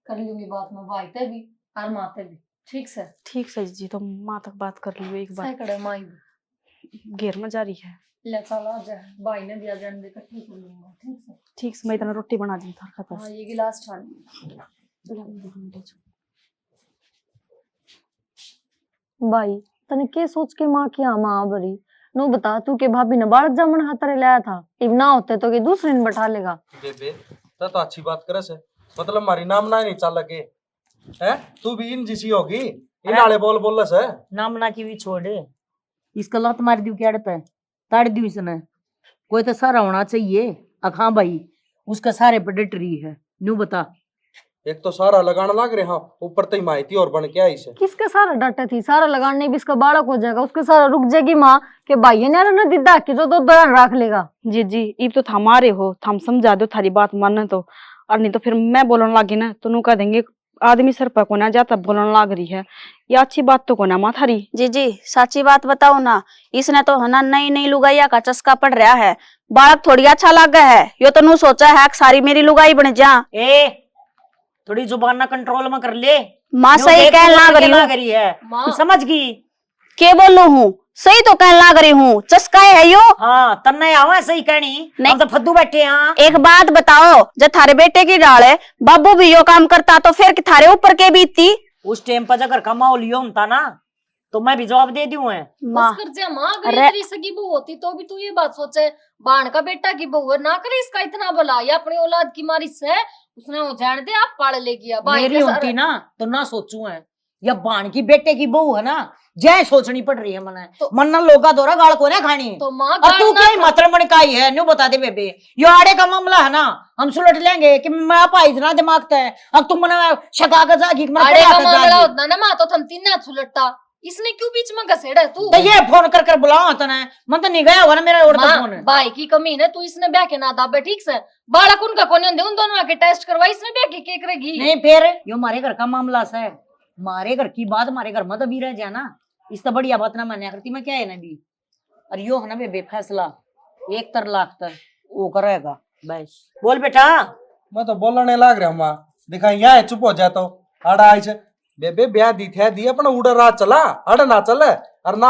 कर लूंगी बात में भाई ते भी और माते भी, ठीक से। ठीक से जीजी तो माँ तक बात कर लियो एक सही बार, करे माई भी घेर में जा रही है। ले चल आ जाए, भाई ने दिया जाने देकर ठीक कर लूंगा, ठीक से। ठीक से मैं इतना रोटी बना दी था खाता। हाँ ये गिलास छाड़। भाई तने के सोच के माँ की माँ भरी नो बता तू के भाभी ने बालक जामन हाथ लाया था, इब ना होते तो के दूसरे ने बैठा लेगा। बेबे तो अच्छी बात करे से, मतलब हमारी नाम ना नहीं चल लगे है, तू भी इन जैसी होगी, इन आले बोल बोल से नामना की भी छोड़, इसका लत मार दी क्या पे ताड़ दी इसने। कोई तो सारा होना चाहिए। अखा भाई उसका सारे पे डट रही है, न्यू बता। एक तो सारा लगाना लग रहे, हाँ ऊपर तो माहिती और बन के आई से। किसके सारा डाटा थी, सारा लगाने भी इसका बालक हो जाएगा, उसके सारा रुक जाएगी माँ के भाई ने दीदा के जो तो ध्यान रख लेगा। जीजी इब तो हमारे हो, थम समझा दो थारी बात मानने तो, और नहीं तो फिर मैं बोलने लगी ना तो नु कह देंगे आदमी सर पर को ना जाता बोलने लग रही है। ये अच्छी बात तो को ना माँ थारी। जीजी सच्ची बात बताओ ना, इसने तो है ना नई नई लुगाइया का चस्का पड़ रहा है, बालक थोड़ी अच्छा लग गया है। यो तो नू सोचा है कि सारी मेरी लुगाई बन जा। ए थोड़ी जुबान ना कंट्रोल में कर ले। माँ सही कहने लग रही है, माँ तू समझ गई? के बोलू हूँ, सही तो कहने लग रही हूँ, चस्का है यो। हाँ तन्ने आवा सही कहनी, नहीं। हम तो फद्दू बैठे हैं। एक बात बताओ, जब थारे बेटे की डाल है बाबू भी यो काम करता तो फिर थारे ऊपर के बीतती। उस टाइम पर अगर का माहौल यो होता ना तो मैं भी जवाब दे दूं है। माँ बस कर जा माँ, अगर अरे- ये तेरी सगी बहू होती तो भी तू ये बात सोचे बाण का बेटा की बहू है, ना करे इसका इतना भला, या अपनी औलाद की मारी से उसने वो जान दे आप पाल लेगी। मेरी होती ना तो ना सोचू है, या बाण की बेटे की बहू है ना जय सोचनी पड़ रही है मने तो- मन्ना लोगा दोरा गाल को ना खानी। तो माँ और तू क्या मतलब मनकाई है न्यू बता दे बेबे, यो आड़े का मामला है ना, हम सुलट लेंगे कि मैं पाई इतना दिमाग है। अब तुम मना शका का जागी आड़े का मामला होता ना माँ तो थम तीन ना सुलटता, इसने क्यों बीच में घसेड़ा है तू? तो ये फोन कर कर बुलाओ तो ना, मन तो नहीं गया होगा ना मेरा उड़ता माँ, फोन। भाई की कमी है तू इसने ब्याह के ना दाबे, ठीक से बालक उनका कोने होंदे उन दोनों आके टेस्ट करवाई, इसने ब्याह के करेगी। नहीं फिर यो हमारे घर का मामला से, हमारे घर की बात हमारे घर में तो भी रह जाए ना, इस तो बढ़िया बात ना मान्या करती मैं क्या है ना भी। और यो है ना बेबे फैसला 1 लाख तक वो करेगा बस। बोल बेटा। मैं तो बोलने लग रहा हूँ, दिखा यहाँ चुप हो जाता हूँ। आड़ा आई से बेबे ब्याह दी थे दी अपना उड़ा रात चला, अड़ ना चले और ना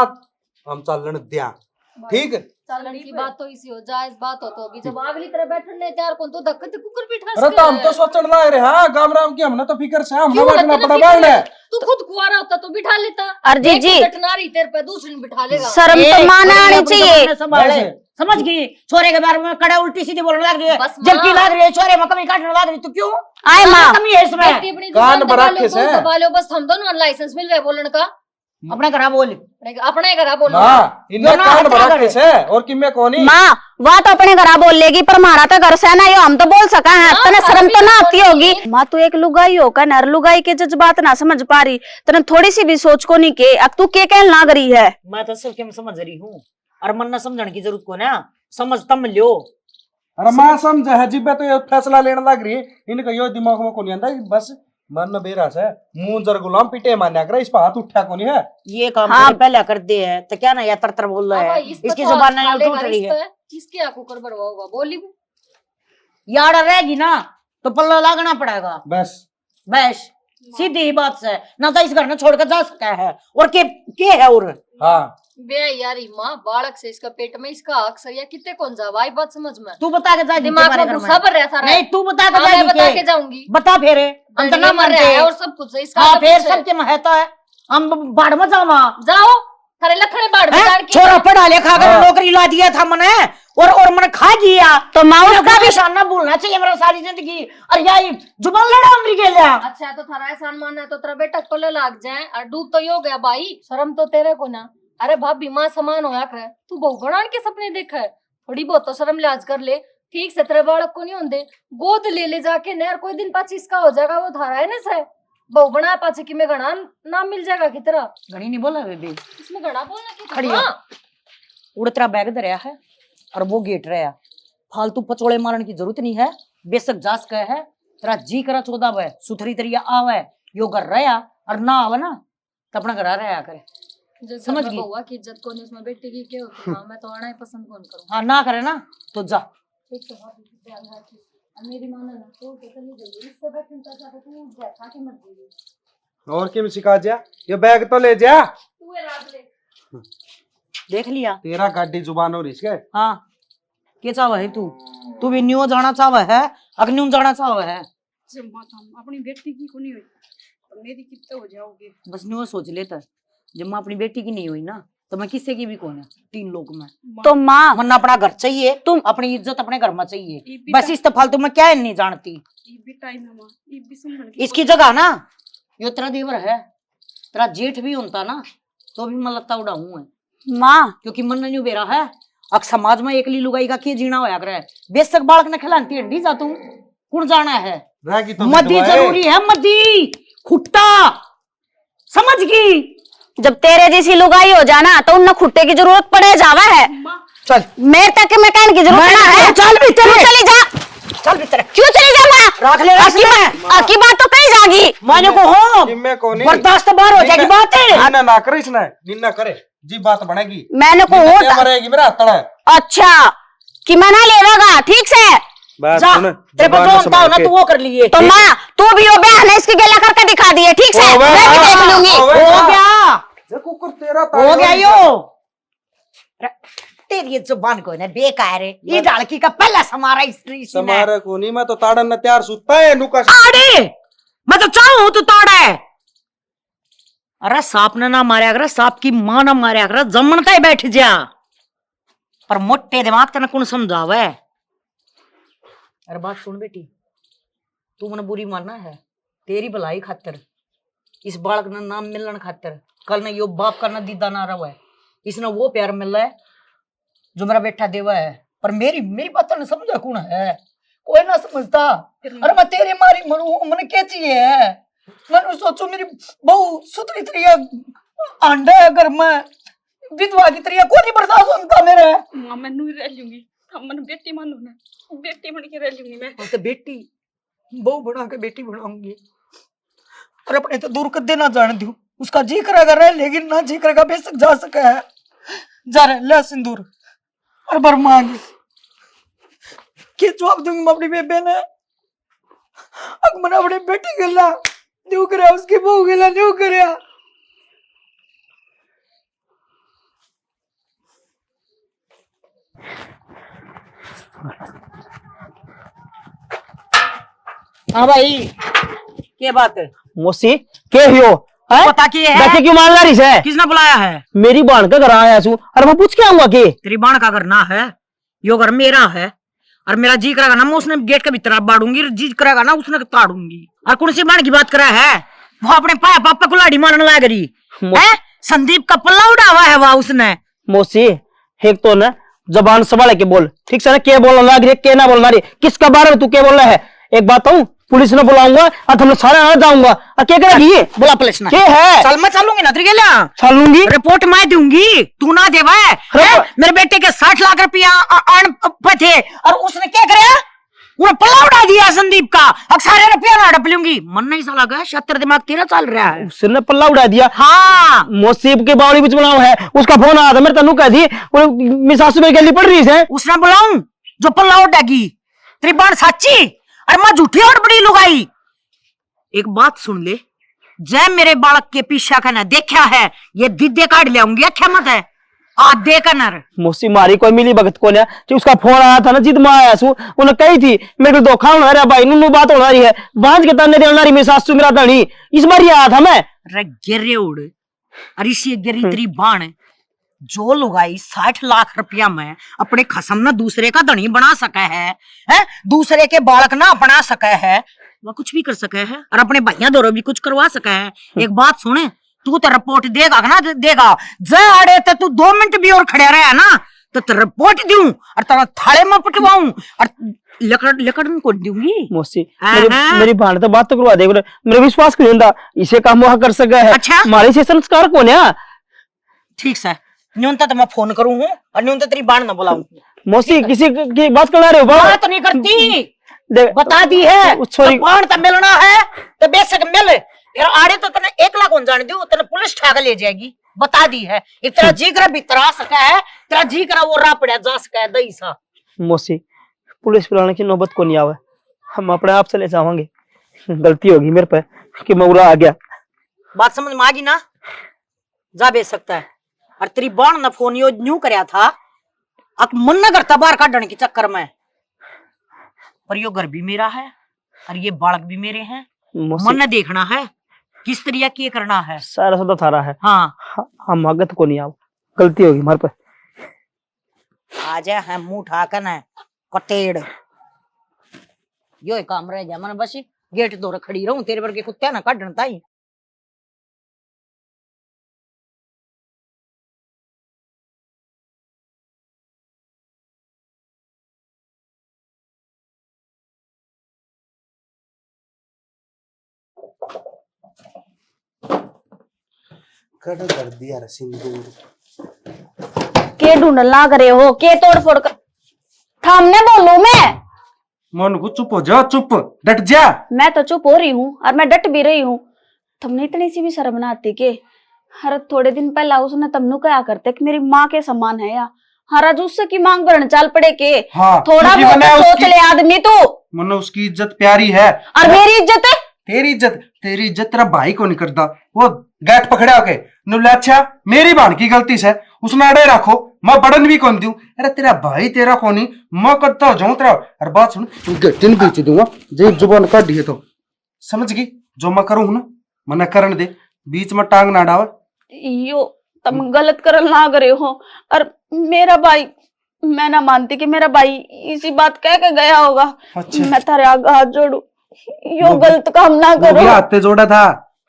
हम चलन दिया, ठीक। चलन की बात तो इसी हो जाए, इस बात हो तो होगी जब अगली तरह बैठने तैयार कौन तो धक्के कुकर बिठा अरे तो हम तो सोचने लग रहे हाँ गाम राम की, हमने तो फिक्र से हमने क्यों बैठना लगता पड़ा ना बाहर है। तू खुद कुआरा होता तो बिठा लेता। अर्जी एक जी तो डटना रही तेरे पे, दूसरे ने बिठा लेगा। शर्म तो माना आनी चाहिए। संभाले समझ गई, छोरे के बारे में कड़ा उल्टी सीधी बोलने लग रही है, बस जबकि माँ। लग रही है छोरे में कमी काटने लग रही, तो क्यों आए माँ कमी है इसमें? बेटी अपनी कान जुबान बड़ा दबा लो, केस है। दबा लो, बस हम दोनों लाइसेंस मिल रहा है बोलने का। अपने घर बोल। अपने घर बोलो। हाँ इनने दोनों कान हाथ बड़ा लगा केस है और कि मैं कौन ही। माँ वह तो अपने घर बोल लेगी पर हमारा तो घर से है ना, यो हम तो बोल सका है, हाँ, तने शर्म तो ना भाभी आती होगी। माँ तू एक लुगाई होकर नर लुगाई के जज्बात ना समझ पा रही, तने थोड़ी सी भी सोच को नहीं के अब तू के कहने लग रही है। मैं तो सब के समझ रही हूँ और मन ना समझने की जरूरत को ना, समझ तम लो। अरे माँ समझ है जिब्बे तो ये फैसला लेने लग रही है, इनका यो दिमाग में को नहीं आंदा, बस मन बेरा से मुंह जर गुलाम पीटे मान्या कर इस पर हाथ उठा को नहीं है। ये काम हाँ। हाँ। पहले कर दे है तो क्या ना या तर बोल रहा है, इसकी जुबान नहीं टूट रही है। किसके आंखों कर बरवा होगा बोली भी यार रहेगी ना तो पल्ला लागना पड़ेगा बस बस, सीधी ही बात से ना तो इस घर में छोड़कर जा सका है और के है और हाँ बे यारी माँ बालक से इसका पेट में इसका अक्सर या कितने कौन जा भाई बात समझ में तू बता के जाए दिमाग में गुस्सा भर रहता नहीं, तू बता के हाँ, मैं बता जाएगी के जाऊंगी बता फिर हम तो ना मर रहा है और सब कुछ है इसका हाँ सब फिर कुछ है। सबके महता है हम बाढ़ में जावा जाओ थारे लखड़े बाढ़ में जान के छोरा पढ़ा लिखा कर हाँ। नौकरी ला दिया था मैंने और मैंने खा दिया तो माँ उसका भी सामना बोलना चाहिए मेरा सारी जिंदगी। और यही जुबान लड़ा अंदर के लिया अच्छा तो थारा एहसान मानना है तो तेरा बेटा पल्ले लाग जाए और डूब तो यो गया भाई शर्म तो तेरे को ना। अरे भाभी माँ समान होया करे तू बहु बनान के सपने देखा है थोड़ी बहुत तो शर्म लिहाज कर ले। ठीक से तेरे बालक को नहीं होंगे गोद ले जाके नहर कोई दिन पाची इसका हो जाएगा वो थारा है ना सर बहु बना पाचे कि मैं घना नाम मिल जाएगा की तरह घनी नहीं बोला बेबी इसमें घना बोलना की खड़ी है। उड़तरा बैग धरया है और वो गेट रहा फालतू पचोड़े मारने की जरूरत नहीं है। बेशक जास कह है तेरा जी करा 14 वे सुथरी तरिया आवे यो घर रहा और ना आवे ना तो अपना घर रहा करे समझ गई। बउआ की इज्जत को नहीं उसमें बेटी की क्या होती है मैं तो आना ही पसंद कौन करूं। हाँ ना करे ना तो जा ठीक है भाभी ध्यान रखिए अब मेरी माना ना तो चली जाइए इससे बैठने चाहता तू बैठा के मत दीजिए और क्या सिखा जा ये बैग तो ले जा तू है रात ले देख लिया तेरा गाड़ी जुबान हो रही है। हाँ के चाव है तू भी न्यू जाना चाव है अग्नि जाना चाव है जब माता अपनी बेटी की को नहीं हुई तो मेरी कितने हो जाओगे। बस न्यू सोच लेता जब मैं अपनी बेटी की नहीं हुई ना तो मैं किसी की भी कौन है 3 लोग में तो माँ वरना अपना घर चाहिए तुम अपनी इज्जत अपने घर में चाहिए बस इस तो फालतू में क्या नहीं जानती भी टाइम है माँ भी समझ के इसकी जगह ना यो तेरा देवर है तेरा जेठ भी होता ना तो भी मैं लत्ता उड़ाऊं है माँ क्योंकि मन नहीं बेरा है अब समाज में एकली लुगाई का के जीना होया करे बेशक बालक ने खिलाती हंडी जा तू कुण जाना है रहेगी तो मदी विधवा है। जरूरी है मदी खुट्टा समझ गई। जब तेरे जैसी लुगाई हो जाना तो उन खुट्टे की जरूरत पड़े जावा है। चल मेरे तक मैं कहने की जरूरत ना है। चल भी क्यों चली जा चल भीतर क्यों चली जा माँ रख ले आपकी बात तो कहीं जागी माने को हो जिम्मे को नहीं बर्दाश्त बाहर हो जाएगी बात है निन्ना ना करे इसने निन्ना करे जी बात बनेगी मैंने को निन्ना हो क्या मरेगी मेरा हत्तड़ा है। अच्छा कि मना लेगा ठीक से बात जा सुन तेरे को जो होता हो ना तू वो कर लिए तो माँ तू भी वो बहन है इसकी गेला करके दिखा दिए ठीक से ओवे, मैं भी देख लूंगी हो गया देखो कुछ तेरा हो गया यो तेरी ये जुबान को ना बेकार है ये लड़की का पहला समारा इसने समारे को नहीं मैं तो ताड़न न तैयार सुता है नुका ताड़े मैं तो चाहूं तू ताड़े अरे सांप ने ना मारा कर सांप की मां ना मारा कर जमनता ही बैठ जा पर मोटे दिमाग तेने कौन समझावे। अरे बात सुन बेटी तू मन बुरी मानना है तेरी भलाई खातर इस बालक ने नाम मिलन खातर कल ने यो बाप का ना दीदा ना रहा है इसने वो प्यार मिल रहा है जो मेरा बेटा देवा है पर मेरी बात ने समझा कौन है कोई ना समझता। अरे मैं तेरी मारी मरू मन क्या चाहिए मैं सोचू मेरी बहू सुतरी तरिया आंडा है घर में विधवा की तरिया कोई नहीं बर्दाश्त होता मेरे माँ मैनू ही रह लूंगी हम मन बेटी मान लो ना बेटी बन के रह लूंगी मैं तो बेटी बहू बना के बेटी बनाऊंगी और अपने तो दूर कर देना जान दूं उसका जी करेगा रह लेकिन ना जी करेगा बेशक जा सका है जा रहे ले सिंदूर और बर मांगी क्या जवाब दूंगी मैं अपनी बेबे ने अग मैंने अपनी बेटी के ला न्यू करे उसकी बहू के ला न्यू करे हाँ भाई क्या बात है मोसी के हियो है पता की है बैठे क्यों मान रही है किसने बुलाया है मेरी बहन का घर आया छू अरे मैं पूछ के आऊंगा के तेरी बाण का घर ना है यो घर मेरा है और मेरा जी करेगा ना मैं उसने गेट के भीतर बाड़ूंगी जी करेगा ना उसने ताड़ूंगी और कौन सी बाण की बात करा है वो अपने पापा को लाड़ी मारने लग रही है संदीप का पल्ला उड़ा हुआ है वह उसने मोसी एक तो ना जबान संभाल के बोल ठीक से ना क्या बोलना लग रही क्या ना बोलना रही किसका बारे में तू क्या बोल रहा है एक बात कहूं पुलिस ने बुलाऊंगा और तुम सारे आ जाऊंगा क्या करेगी बोला पुलिस ने क्या है चल मैं चलूंगी ना तेरे लिए चलूंगी रिपोर्ट मैं दूंगी तू ना देवा है मेरे बेटे के 60 लाख रुपया थे और उसने क्या कराया वो पल्ला उड़ा दिया संदीप का, अब सारे रुपया ना हड़प लूंगी। मन नहीं साला गया, शतर दिमाग तेरा चल रहा है। उसने पल्ला उड़ा दिया। हाँ मोसीब के बावड़ी बिच बनाओ है, उसका फोन आया था, मेरे तनु कह दी मेरी सासू मेरी गली पड़ रही है। उसने बुलाऊं जो पल्ला उड़ेगी, तेरी बात सच्ची अरे मैं झूठी और बड़ी लुगाई। एक बात सुन ले, जय मेरे बालक के पीछा का ना देखा है, ये दिद्दे काट ले आऊंगी, क्या मत है आ देखा नर। मोसी मारी कोई मिली भगत को ना, जो उसका फोन आया था ना जिद में आया सू, उन्हें कही थी मेरे को धोखा होना रहा भाई, नूनू बात होना रही है, बांझ के ताने देना रही मेरी सासू मेरा धनी, इस बार ही आया था मैं। अरे गिरे उड़, अरे इसी गिरी तेरी बाण जो लुगाई 60 लाख रुपया में अपने खसम ना दूसरे का धनी बना सका है, दूसरे के बालक ना बना सका है, वह कुछ भी कर सका है और अपने भैया दोनों भी कुछ करवा सका है। एक बात सुने, तू तो रिपोर्ट देगा ना देगा, जय आड़े तो तू 2 मिनट भी और खड़े रहा ना तो रिपोर्ट दूं और तेरा थाले में पिटवाऊं और लकड़ को दूंगी। मोसी मेरी भाण तो बात तो करवा दे, मेरे विश्वास क्यों होता, इसे काम वह कर सका है। अच्छा हमारे से संस्कार कौन है? ठीक है, न्यूनतम तो मैं फोन करूं हूं और न्यूनतम तेरी बाण ना बुलाऊं। मोसी किसी की बात कर रहे हो? बात नहीं करती, बता दी है तो बाण तो मिलना है तो बेशक मिल, यार आड़े तो तने 1 लाख हो जाने दो, तने पुलिस ठाक ले जाएगी, बता दी है। तेरा जी करा भीतर आ सका है, तेरा जी करा वो रा पड़ा जा सका है दही सा। मोसी पुलिस बुलाने की नौबत को नहीं आवे, हम अपने आप से ले जावांगे, गलती होगी मेरे पे कि मैं उड़ा आ गया। बात समझ में आ गई ना, जा बेच सकता है। और तेरी बाण ना फोन यो न्यू करया था अक मन न करता बाहर काटने के चक्कर में, पर यो घर भी मेरा है और ये बालक भी मेरे हैं, मन न देखना है किस तरीके की करना है, सारा सदा थारा है। हाँ हम आगत को नहीं आव, गलती होगी हमारे पे। आ जा है मुंह ठाकन है कटेड़, यो काम रह गया मन, बस गेट दौर खड़ी रहूं तेरे वर्गे कुत्ते ना काटन ताई। कड़ कर दिया रे सिंदूर, के ढूंढन लाग रहे हो, के तोड़ फोड़ कर थामने बोलूं मैं? मन को चुप हो जा, चुप डट जा। मैं तो चुप हो रही हूँ और मैं डट भी रही हूँ, तुमने इतनी सी भी शर्म ना आती के? हर थोड़े दिन पहला उसने तमनु कहा करते कि मेरी माँ के समान है, या हर उससे की मांग भरन चाल पड़े के? हाँ, थोड़ा बहुत सोच ले आदमी तू। मनो उसकी इज्जत प्यारी है और मेरी इज्जत है? तेरी इज्जत तेरा भाई को नहीं करता, वो गैट पकड़े होके नुले। अच्छा मेरी बहन की गलती से उसने अड़े रखो, मैं बड़न भी कौन दूं, अरे तेरा भाई तेरा कोनी, मैं करता हो जाऊं तेरा। अरे बात सुन, दिन बीच दूंगा जेब जुबान काट दिए तो समझ गई, जो मैं करूं ना मना करन दे, बीच में टांग ना डाल। यो तुम गलत कर लाग रहे हो, और मेरा भाई, मैं ना मानती कि मेरा भाई इसी बात कह के गया होगा। अच्छा। मैं थारे आगे हाथ जोड़ू, यो गलत काम ना करो। हाथ जोड़ा था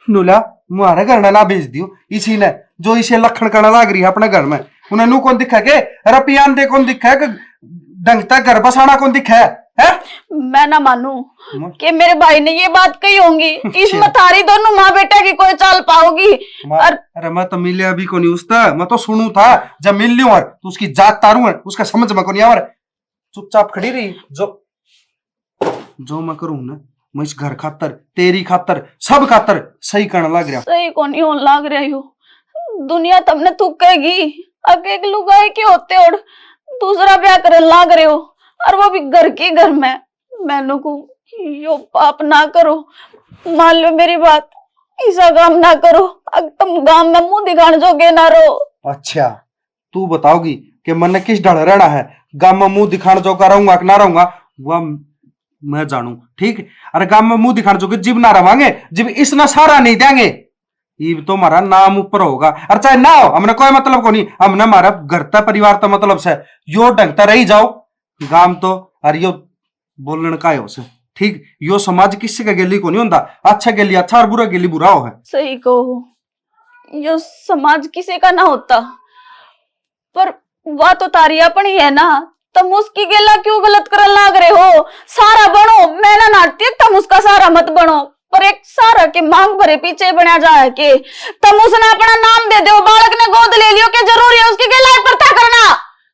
नुला, मुहारे घर ना भेज दियो इसी ने, जो इसे लखन करना लाग रही है अपने घर में, उन्हें नू कौन दिखा के रपियान दे कौन दिखा है, ढंगता घर बसाना कौन दिखा है? मैं ना मानू कि मेरे भाई ने ये बात कही होंगी, इसमें थारी दोनों माँ बेटा की कोई चाल पाओगी। अरे मैं तो मिले अभी को नहीं उसता, मैं तो सुनू था जब मिल लियो और तो उसकी जात तारू है, उसका समझ में को नहीं आ रहा, चुपचाप खड़ी रही। जो मैं करूँ ना, मैं इस घर खातर तेरी खातर सब खातर सही करने लग रहा। सही को नहीं होने लग रही हो, दुनिया तुमने थूकेगी, एक लुगाई के होते और दूसरा ब्याह करने लग रहे हो, और वो भी घर के घर में। मैनू को यो पाप ना करो, मान लो मेरी बात, ऐसा काम ना करो, अब तुम गांव में मुंह दिखाने जोगे ना रहो। अच्छा तू बताओगी कि मन किस ढल रहना है, गांव में मुंह दिखाने जोगा रहूंगा कि ना रहूंगा वह मैं जानू, ठीक। अरे गांव में मुंह दिखाने जोगे जिब ना रवांगे, जिब इसना सारा नहीं देंगे, ये तो हमारा नाम ऊपर होगा। और चाहे ना हो, हमने कोई मतलब को नहीं, हमने हमारा घर का परिवार का मतलब से यो ढंगता रही जाओ गांव तो, और यो बोलने का है उसे, ठीक। यो समाज किसी का गेली को नहीं होता, अच्छा गेली अच्छा और बुरा गेली बुरा हो है। सही कहो, यो समाज किसी का ना होता, पर वह तो तारी अपनी है ना, तुम उसकी गेला क्यों गलत करने लग रहे हो? सारा बनो, मैं ना नाटती, तुम उसका सारा मत बनो, पर एक सारा के मांग भरे पीछे बना जाए के तुम उसने अपना नाम दे दो, बालक ने गोद ले लियो, के जरूरी है उसकी गेला पर था करना?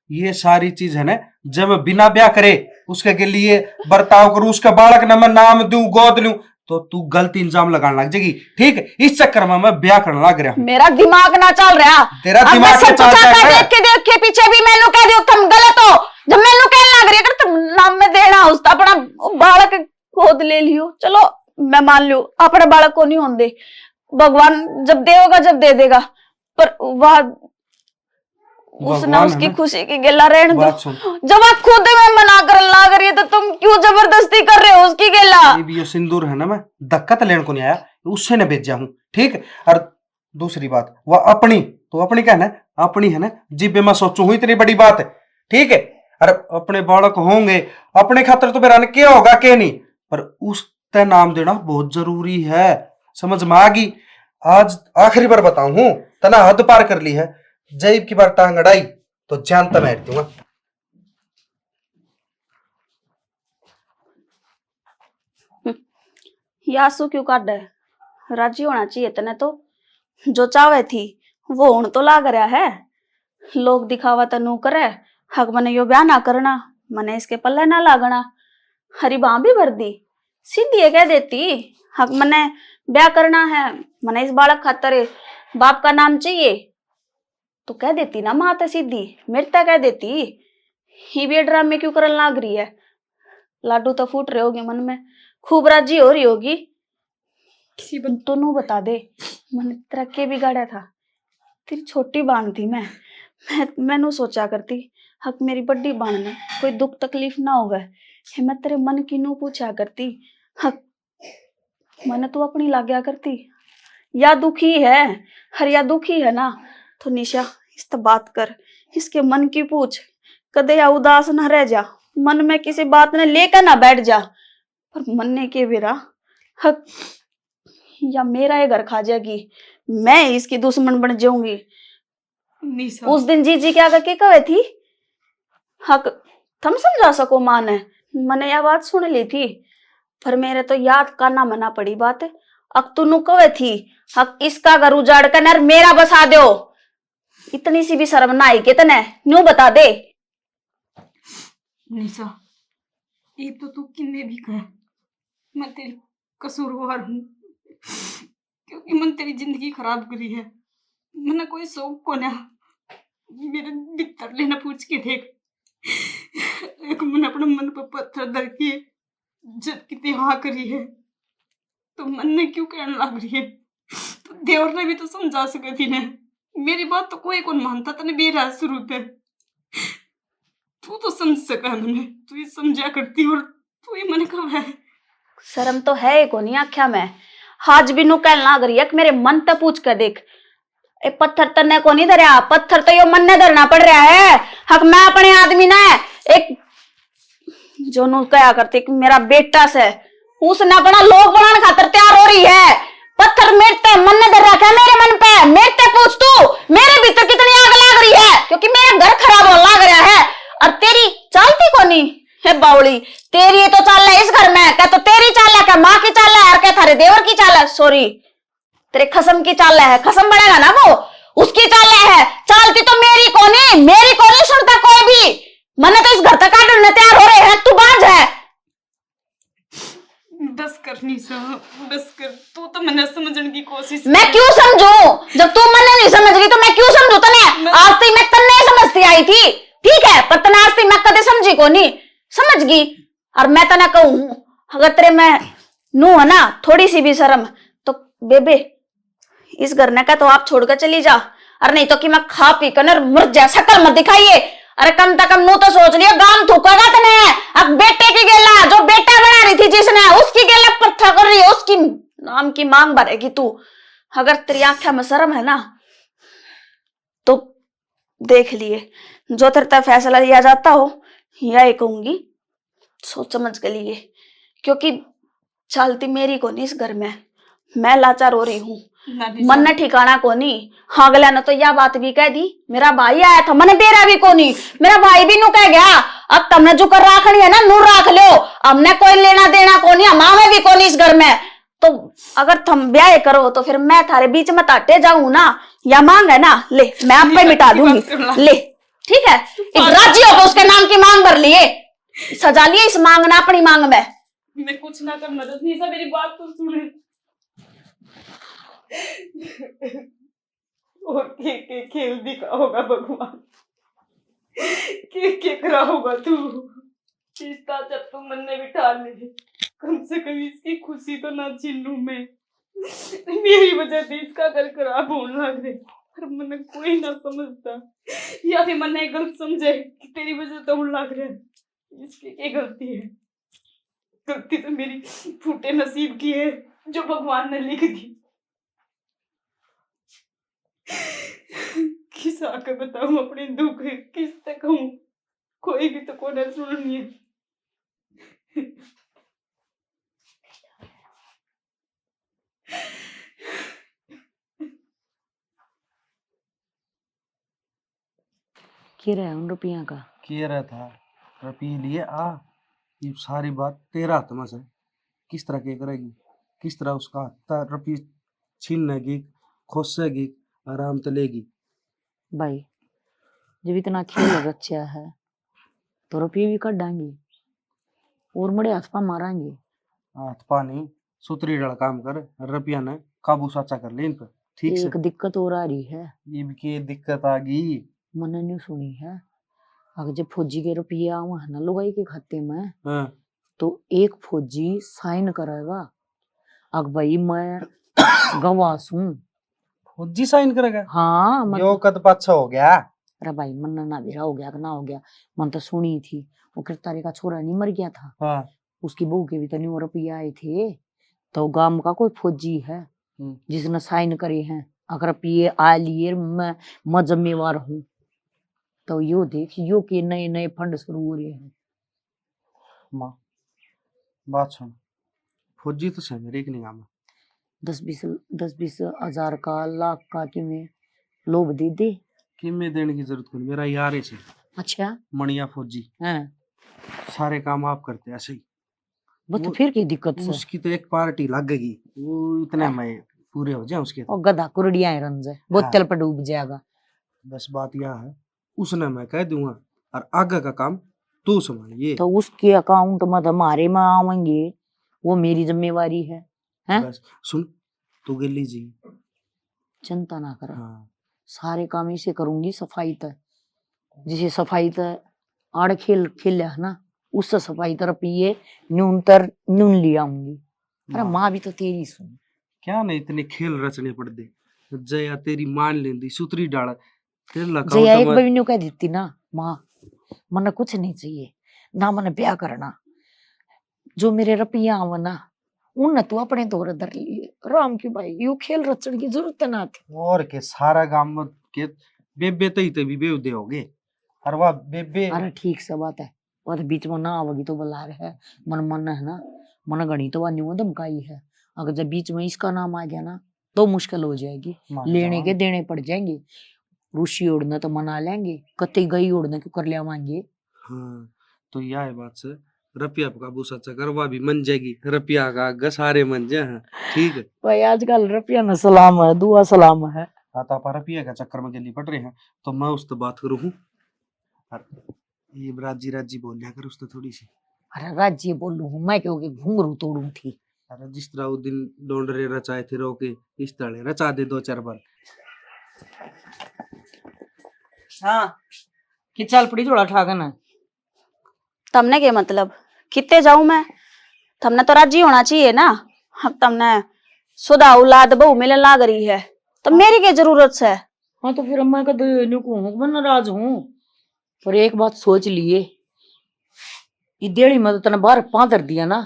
ये सारी चीज है ना, जब मैं बिना ब्याह करे उसके के लिए बर्ताव करूं, उसका बालक ना मैं नाम दूं, गोद लूं, तो तू गलत इंजाम लगाने लग जाएगी। ठीक है, इस चक्कर में मैं ब्याह करने लग रहा हूं। मेरा दिमाग ना चल रहा। तेरा अब दिमाग मैं क्या सब चल कुछ रहा है? देख के पीछे भी मैनू कह दियो तुम गलत हो। जब मैनू कहने लग रही अगर तुम नाम में देना उसका अपना बालक गोद ले लियो, चलो मैं मान लियो अपने बालक को नहीं होने दे, भगवान जब देगा जब दे देगा, पर वह उसने भगवान है उसकी ना। खुशी की गिला रहने दो। बात सुन, जब आप खुद में मना कर लग रही है तो तुम क्यों जबरदस्ती कर रहे हो उसकी गिला? ये भी ये सिंदूर है ना, मैं धक्का तो लेने को नहीं आया, उससे न भेजा हूं। ठीक है, और दूसरी बात वह अपनी तो अपनी कहना अपनी है ना, जिब्बे मैं सोचू हुई इतनी बड़ी बात है। ठीक है, अरे अपने बालक होंगे, अपने खातर तो मेरा क्या होगा के नहीं, पर उसका नाम देना बहुत जरूरी है, समझ में आ गई? आज आखिरी बार बताऊं हूं, तना हद पार कर ली है, जैब की बार टांग अड़ाई तो जानता मैं दूंगा। यासु क्यों काट है? राजी होना चाहिए तने तो, जो चावे थी वो हुण तो लाग रहा है। लोग दिखावा तनु करे, हक मने यो ब्याह ना करना, मने इसके पल्ले ना लागना। हरी बाँ भी भर दी, सीधी ये कह देती हक मने ब्याह करना है, मने इस बालक खातर बाप का नाम चाहिए, तो कह देती ना माँ ते सीधी, मेरे ते कह देती। ही भी ड्रामे क्यों करन लाग रही है? लाडू तो फूट रहे होगे मन में, खूब राजी हो रही होगी। किसी तो नू बता दे, मैंने तेरा के बिगाड़ा था? तेरी छोटी बाण थी मैं सोचा करती हक मेरी बड़ी बाण ने कोई दुख तकलीफ ना होवे, मैं तेरे मन की नू पूछा करती हक मैंने तू अपनी लाग्या करती। या दुखी है हर या दुखी है ना, तो निशा इस बात कर, इसके मन की पूछ, कदे या उदास ना रह जा, मन में किसी बात ने लेकर ना बैठ जा, पर मन ने के बेरा हक या मेरा ये घर खा जाएगी, मैं इसकी दुश्मन बन जाऊंगी। निशा उस दिन जी क्या करके कहे थी हक थम समझा सको मां ने, मैंने यह बात सुन ली थी, पर मेरे तो याद करना मना पड़ी बात। अक तू कहे थी हक इसका घर उजाड़ कर नर मेरा बसा दो, इतनी सी भी शर्म ना आई के तने न्यू बता दे। निशा ये तो तू किन्ने भी कह, मैं तेरी कसूरवार हूँ, क्योंकि मैंने तेरी जिंदगी खराब करी है। मैंने कोई शौक को ना मेरे भीतर लेना पूछ के देख, एक मैंने अपने मन पर पत्थर धर के जब कितनी हाँ करी है, तो मन ने क्यों कहने लग रही है? तो देवर ने भी तो समझा सके थी ने, मेरी बात तो कोई कौन मानता तने बेरा शुरू पे, तू तो समझ सका मैंने, तू ये समझा करती और तू ये मैंने कहा है। शर्म तो है को नहीं आख्या मैं, आज भी नु कहना लग रही है कि मेरे मन तक पूछ कर देख, ए पत्थर तन्ने को नहीं धरया, पत्थर तो यो मन ने धरना पड़ रहा है। हक मैं अपने आदमी ना एक जो नु कहा करती कि मेरा बेटा से उसने अपना लोग बनाने खातर तैयार हो रही है, पत्थर मेरे मन ने धर रखा है मेरे मन पे, मेरे ते पूछ तू मेरे भीतर कितनी आग लग रही है, क्योंकि मेरा घर खराब होने लग रहा है। और तेरी चलती को नहीं है बावली, तेरी तो चाल है इस घर में, क्या तो तेरी चाल है, क्या माँ की चाल है, और क्या थारे देवर की चाल है, सॉरी तेरे खसम की चाल है, खसम बनेगा ना वो उसकी चाल है, चालती तो मेरी कोनी सुनता कोई भी, मने तो इस घर तक काटने तैयार हो रहे हैं, तू बाज है। बस कर निशा, बस कर, तू तो मैंने समझने की कोशिश। मैं क्यों समझू, जब तू मने नहीं समझ रही तो मैं क्यों समझू तने? आज तक मैं तन्ने नहीं समझती आई थी, ठीक है, पर तने आज तक मैं कदे समझी को नहीं, समझ गई। और मैं तने कहूं अगर तेरे में नू है ना थोड़ी सी भी शर्म, तो बेबे इस घर ने का तो आप छोड़कर चली जा, और नहीं तो कि मैं खा पी कर मर जा, शक्ल मत दिखाइए। अरे कम से कम नू तो सोच लियो गाम थूकेगा तने, अब बेटे की गेला जो बेटा बना रही थी जिसने उसकी गेला पत्थर कर रही है, उसकी नाम की मांग भरेगी तू। अगर तेरी आंखें में शर्म है ना तो देख लिए, जो तेरे तक फैसला लिया जाता हो यही कहूंगी, सोच समझ के लिए, क्योंकि चलती मेरी को नहीं इस घर में, मैं लाचार हो रही हूँ, मन ने ठिकाना को नहीं। हाँ अगला ने तो यह बात भी कह दी, मेरा भाई आया था मने बेरा भी को नहीं, मेरा भाई भी नू कह गया अब तुमने जो कर राखनी है ना नू राख लो, हमने कोई लेना देना को नहीं, हमारे भी को नहीं इस घर में, तो अगर तुम ब्याह करो तो फिर मैं थारे बीच में ताटे जाऊं ना, या मांग है ना ले मैं आप पे मिटा दूंगी, ले ठीक है, इस राज्य को उसके नाम की मांग भर लिए, सजा लिए इस मांग ने अपनी मांग में। मैं कुछ ना करना रजनीशा, मेरी बात तो सुने। और के खेल दिखा होगा भगवान, के करा होगा तू। रिश्ता जब तुम मन में बिठा ले, कम से कम इसकी खुशी तो ना छीन लूं मैं। मेरी वजह से इसका घर खराब होने लग रहे, पर मन कोई ना समझता, या फिर मन गलत समझे कि तेरी वजह तो होने लग रहे। इसकी क्या गलती है? गलती तो मेरी फूटे नसीब की है जो भगवान ने लिख दी। किस आके बताऊं अपने दुख, किस तक कहूं? कोई भी तो कोई सुननी है। क्या रहा उन रुपया का? किए रहा था रुपये लिए आ, ये सारी बात तेरा हाथ में से। किस तरह के करेगी, किस तरह उसका रुपये छीन लेगी, खोसेगी, आराम तो लेगी। भाई जब इतना खेल अच्छा है तो रुपये भी कट डांगे और मड़े हाथ पा मारेंगे। हाथ पानी सुतरी डल काम कर, रुपया ने काबू साचा कर ले इन पर। ठीक से एक दिक्कत और आ रही है, ये भी की दिक्कत आ गई। मैंने नहीं सुनी है। अगर जब फौजी के रुपये आवा है ना लुगाई के खाते में, हाँ। तो एक फौजी साइन करेगा। अग भाई मैं गवासूं। फौजी साइन करेगा? हाँ यो कद पाछा हो गया। अरे भाई मन ना भी हो गया कि ना हो गया, मन तो सुनी थी। वो किरतारी का छोरा नहीं मर गया था, हाँ। उसकी बहू के भी तो नहीं रुपये आए थे। तो गांव का कोई फौजी है जिसने साइन करे हैं, अगर रुपये आ लिए मैं जिम्मेवार हूँ। तो यो देख, यो के नए नए फंड शुरू हो रहे हैं। माँ बात सुन, फौजी तो से मेरे एक निगाह में 10-20 हजार का, लाख का किमें लोभ दे दे। किमें देने की जरूरत नहीं, मेरा यार है से अच्छा मणिया फौजी, है सारे काम आप करते ऐसे ही। बस, तो वो- फिर की दिक्कत है? उसकी तो एक पार्टी लगेगी, वो इतने में पूरे हो जाए उसके। और गधा कुरडिया है रंज है, बोतल पर डूब जाएगा। बस बात यह है, उसने मैं कह दूंगा और आगे का काम तू संभालिए। तो उसके अकाउंट में तो हमारे में आवेंगे, वो मेरी जिम्मेवारी है। हैं? बस सुन, तू गिल्ली जी। चिंता ना कर, हाँ। सारे काम इसे करूंगी। सफाई तक जिसे सफाई तक आड़ खेल खेल है ना, उससे सफाई तरफ ये नून ले आऊंगी। अरे माँ भी तो तेरी सुन, क्या नहीं इतने खेल रचने पड़ते। जया तेरी मान लेंदी सुतरी डाल जया एक बार न्यू कह देती ना, माँ मने कुछ नहीं चाहिए ना, मने ब्याह करना, जो मेरे रुपया आवे ना उन तू अपने तौर धर लिए। राम की भाई यू खेल रचने की जरूरत ना थी। और के सारा गांव में के बेबे तई ते भी बेउदे हो गए। और वह बेबे अरे ठीक से बात है, वो तो बीच में ना आवेगी तो बुला रहे है। मन है ना, मन गणी तो न्यू धमकाई है। अगर जब बीच में इसका नाम आ गया ना तो मुश्किल हो जाएगी, लेने के देने पड़ जाएंगे। रूसी ओढ़ना तो मना लेंगे, कते गई ओढ़ना क्यों कर ले आवांगे। हाँ तो यह है बात से, रुपया का काबू साचा करवा भी मन जाएगी, रुपया का आगे सारे मन जाए। हाँ, ठीक है भाई आजकल रुपया न सलाम है, दुआ सलाम है। हाँ तो आप रुपया का चक्कर में गली पड़ रहे हैं, तो मैं उससे बात करूँ हूँ। ये राजी राजी बोल लिया कर उससे थोड़ी सी। अरे राज्य बोलू हूँ मैं, क्योंकि घुंघरू तोड़ू थी। अरे जिस तरह वो दिन डोंडरे रचाए थे रोके, इस तरह रचा दे 2-4 बार। हाँ कि चल पड़ी थोड़ा ठाकन है। तमने के मतलब कितने जाऊं मैं? तमने तो राजी होना चाहिए ना। अब तमने सुधा औलाद बहू मिलने लाग रही है तो मेरी क्या जरूरत है? हाँ तो फिर मैं मैं नाराज हूँ, पर एक बात सोच लिए, देड़ी में तो तने बाहर पा धर दिया ना,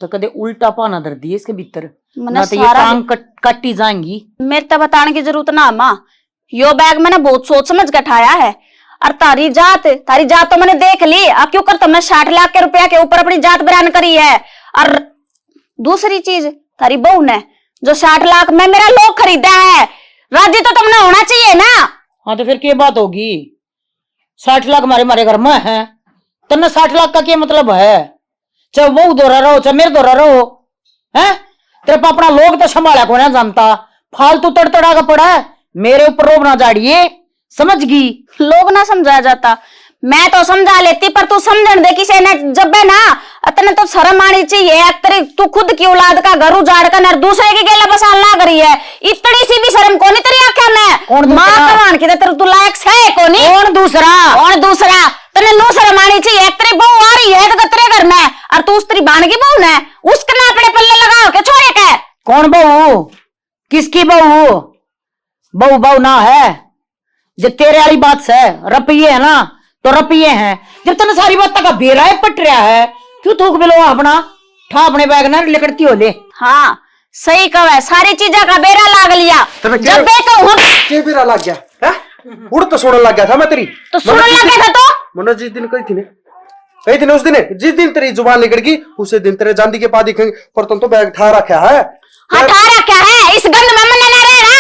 तो कदे उल्टा पाना धर दिए इसके भीतर ना, तो ये टांग कट्टी जाएंगी। मेरे तो बताने की जरूरत ना माँ, यो बैग मैंने बहुत सोच समझ के उठाया है। और तारी जात तो मैंने देख ली। अब क्यों कर तुमने 60 लाख के रुपया के ऊपर अपनी जात बयान करी है। और दूसरी चीज, तारी बहू ने जो 60 लाख में मेरा लोग खरीदा है, राजी तो तुमने होना चाहिए ना। हाँ तो फिर क्या बात होगी? 60 लाख हमारे घर में है, तन्ने 60 लाख का क्या मतलब है? चाहे वो दोहरा रहो चाहे मेरे दोहरा रहो, है तेरे पर अपना लोग तो संभाला को ना जानता, फालतू तड़तड़ा का पड़ा है। मेरे ऊपर रोब ना जाड़िए, समझ गई? लोग ना समझाया जाता, मैं तो समझा लेती, पर तू समझण दे किसे ने जब है ना, अतने तो शर्म आनी चाहिए। तेरी तू खुद की औलाद का घर उजाड़ कर नर दूसरे की गेला बसाल ना करी है, इतनी सी भी शर्म कोनी तेरी आंखें में? कौन मां दूसरा? कमान के तेरे तू लायक है कोनी? कौन दूसरा? और दूसरा तने नु शर्म आनी चाहिए। तेरी बहू आ रही है तो तेरे घर में, और तू उस तेरी बाण की बहू ने उसके ना अपने पल्ले लगाओ के छोड़े के। कौन बहू? किसकी बहू? बहू बहू ना है। जब तेरे वाली बात से रपिये है ना तो रपिये हैं। जब तने सारी बात का बेरा है पट रहा है, क्यों थूक बिलो अपना ठा अपने बैग ना लिकड़ती हो ले। हाँ सही कहा, सारी चीजा का बेरा लाग लिया। तने जब कहूं के बेरा लग गया है? उड़ तो सुनने लग गया था मैं तेरी। तो सुनने लगे था तो मैंने जिस दिन कही थी ने, कही थी ने उस दिन, जिस दिन तेरी जुबान निकल गई उसी दिन तेरे जांदी के पा दिखेंगे। पर तुम तो बैग ठा रखा है। हाँ ठारा क्या है, इस गंद में मन ना रहना।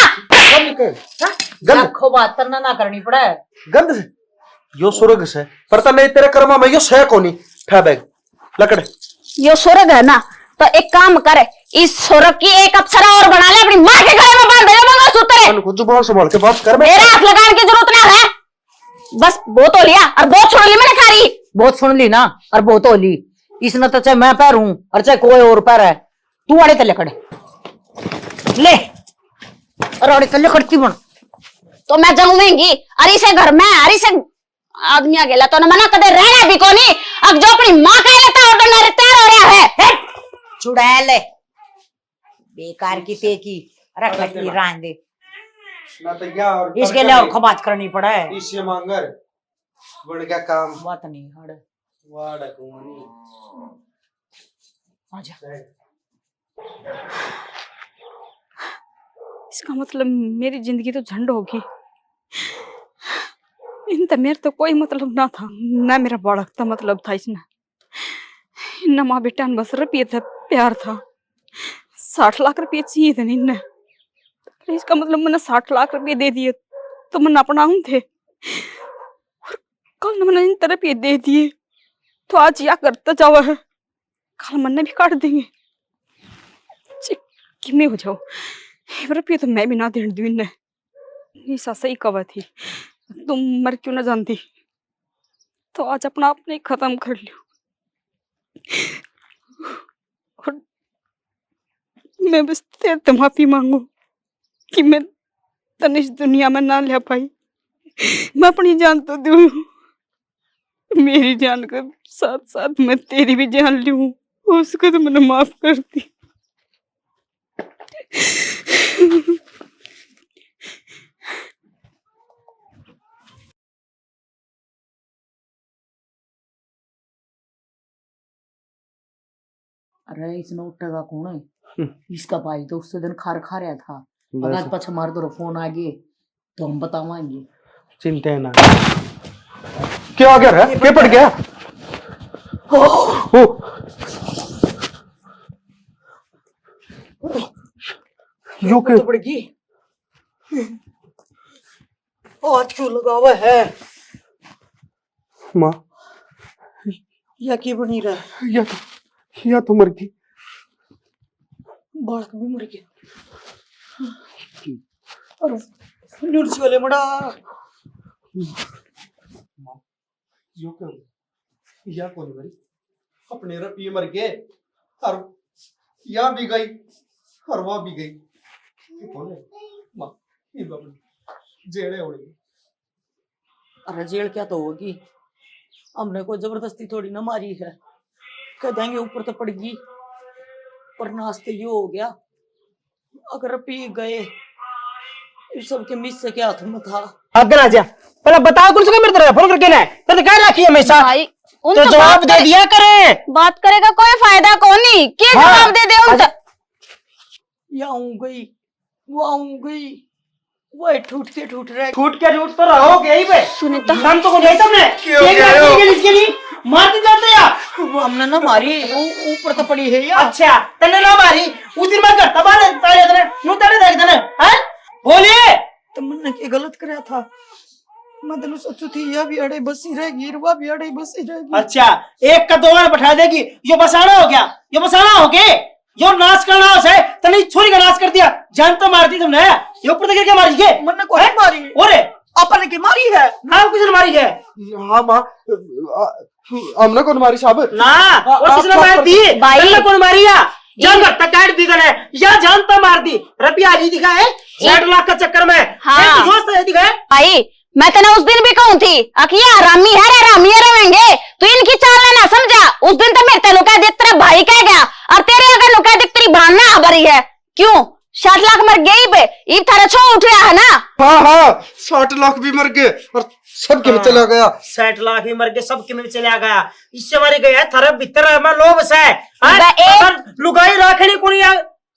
गंद लाखों बात करना ना करनी पड़े। गंद से यो स्वर्ग से, पर तने तेरे कर्मा में यो सह कोनी। ठा बैग लकड़। यो स्वर्ग है ना, तो एक काम करे, इस स्वर्ग की एक अप्सरा और बना ले, अपनी माँ के गले में बांध दे मंगलसूत्र। मन को जुबान संभाल के बात कर। मेरा हाथ लगाने की जरूरत ना है, बस बहुत हो लिया और बहुत छोड़ ली मैंने खारी। बहुत सुन ली ना और बहुत हो ली। इसने तो चाहे मैं पैर हूं और चाहे कोई और पैर है, तू आड़े तले खड़े ले और आड़े तले खड़ती बन। तो मैं जाऊंगी अरे से घर में, अरे से आदमी आ गया तो न मना कदे रहना भी कोनी। अब जो अपनी माँ कह लेता है तो तैयार हो रहा है। चुड़ैल बेकार की ते की रख लगी रान दे। ना तो या और इसके लिए और खबात करनी पड़ा है। इसे मांगर बन गया काम। बात नहीं हड़ वाड़ा कोनी आजा। इसका मतलब मेरी जिंदगी तो झंड होगी। इन तो मेरे तो कोई मतलब ना था, ना मेरा बालक था मतलब था इसमें। इन माँ बेटा ने बस रुपये था, प्यार था। 60 लाख रुपये चाहिए थे इनने, तो इसका मतलब मैंने 60 लाख रुपये दे दिए तो मैंने अपना थे। और कल मैंने इन रुपये दे दिए तो आज या करता जावा है, कल मैंने भी काट देंगे। किमें हो जाओ रुपये तो मैं भी ना देने दूँ इन्हें। निशा सही कवा थी, तुम मर क्यों ना जानती, तो आज अपना आपने खत्म कर लियो। और मैं बस तेरे से माफी मांगू कि मैं तने इस दुनिया में ना ले पाई। मैं अपनी जान तो दूं, मेरी जान के साथ साथ मैं तेरी भी जान लूं, उसको तो मैंने माफ कर दी। अरे इसने उठेगा कौन है? इसका भाई तो उससे दिन खार खा रहा था। अगर आज पछा मार दो फोन आ गए तो हम बतावाएंगे। चिंता है ना। क्या आ गया रे? क्या पड़ गया? ओ यो के तो पड़ेगी। आज क्यों लगा हुआ है? माँ या की बनी रहा? या तो मर गई। बालक भी मर गया। और न्यूज़ वाले मड़ा यो क्या? या कौन मरी? अपने रुपये मर गए और या भी गई और वह भी गई। ये कौन है? माँ ये बाबू जेड़े हो गई। अरे जेल क्या तो होगी, हमने कोई जबरदस्ती थोड़ी ना मारी है। कह देंगे ऊपर तो पड़गी, पर नाश्ते ये हो गया। अगर पी गए इस सब के मिस से क्या हाथ में था। अगर आ जा पहले बताओ कौन सा मेरे तरह फोन करके ना तो क्या रखी हमेशा भाई उन तो तो जवाब दे दिया करे। बात करेगा कोई फायदा कौन नहीं, क्या हाँ। जवाब दे दे उन तो। या आऊं गई वो आऊं गई, वो ठूट के ठूट रहे। छूट के झूठ तो रहोगे ही बे। सुनीता शाम तो को जाए तुमने इसके लिए मारते जाते या वो हमने ना मारी, ऊपर तो पड़ी है यार। अच्छा तने ना मारी उस दिन मैं घर तबाले ताले तने नु ताले देख तने हैं बोलिए तो मैंने क्या गलत कराया था? मैं तेन सोचू थी या भी अड़े बसी रहेगी, रुआ भी अड़े बसी रहेगी। अच्छा एक का दो बार बैठा देगी, यो बसाना हो गया, यो बसाना हो गए, यो नाश करना हो से तने छोरी का नाश कर दिया। जान तो मार दी तुमने, ये ऊपर तक क्या मारी के मैंने कोई मारी। ओरे अपन की मारी है हाँ किसने मारी है? हाँ माँ हमने कौन मारी साहब? ना और किसने मार दी? भाई। तुमने कौन मारी है? जान घटता काट दी गने या जानता मार दी रुपया जी दिखा है 60 लाख का चक्कर में। हाँ। एक दोस्त है दिखा है। भाई मैं तेने उस दिन भी कहूँ थी अकिया हरामी है रे हरामी रहेंगे तो इनकी चाल ना समझा। उस दिन तो मेरे तेलो कह दे तेरा भाई कह गया और तेरे अगर लो कह दे तेरी बहन ना भरी है क्यों 60 लाख मर गई पे ईब थारा छो उठ रहा है ना। हाँ हाँ 60 लाख भी मर गए और सब के में चला गया। 60 लाख भी मर के सब के में चला गया। इससे मारी गया थारा भीतर में लोभ से लुगाई रखनी कोनी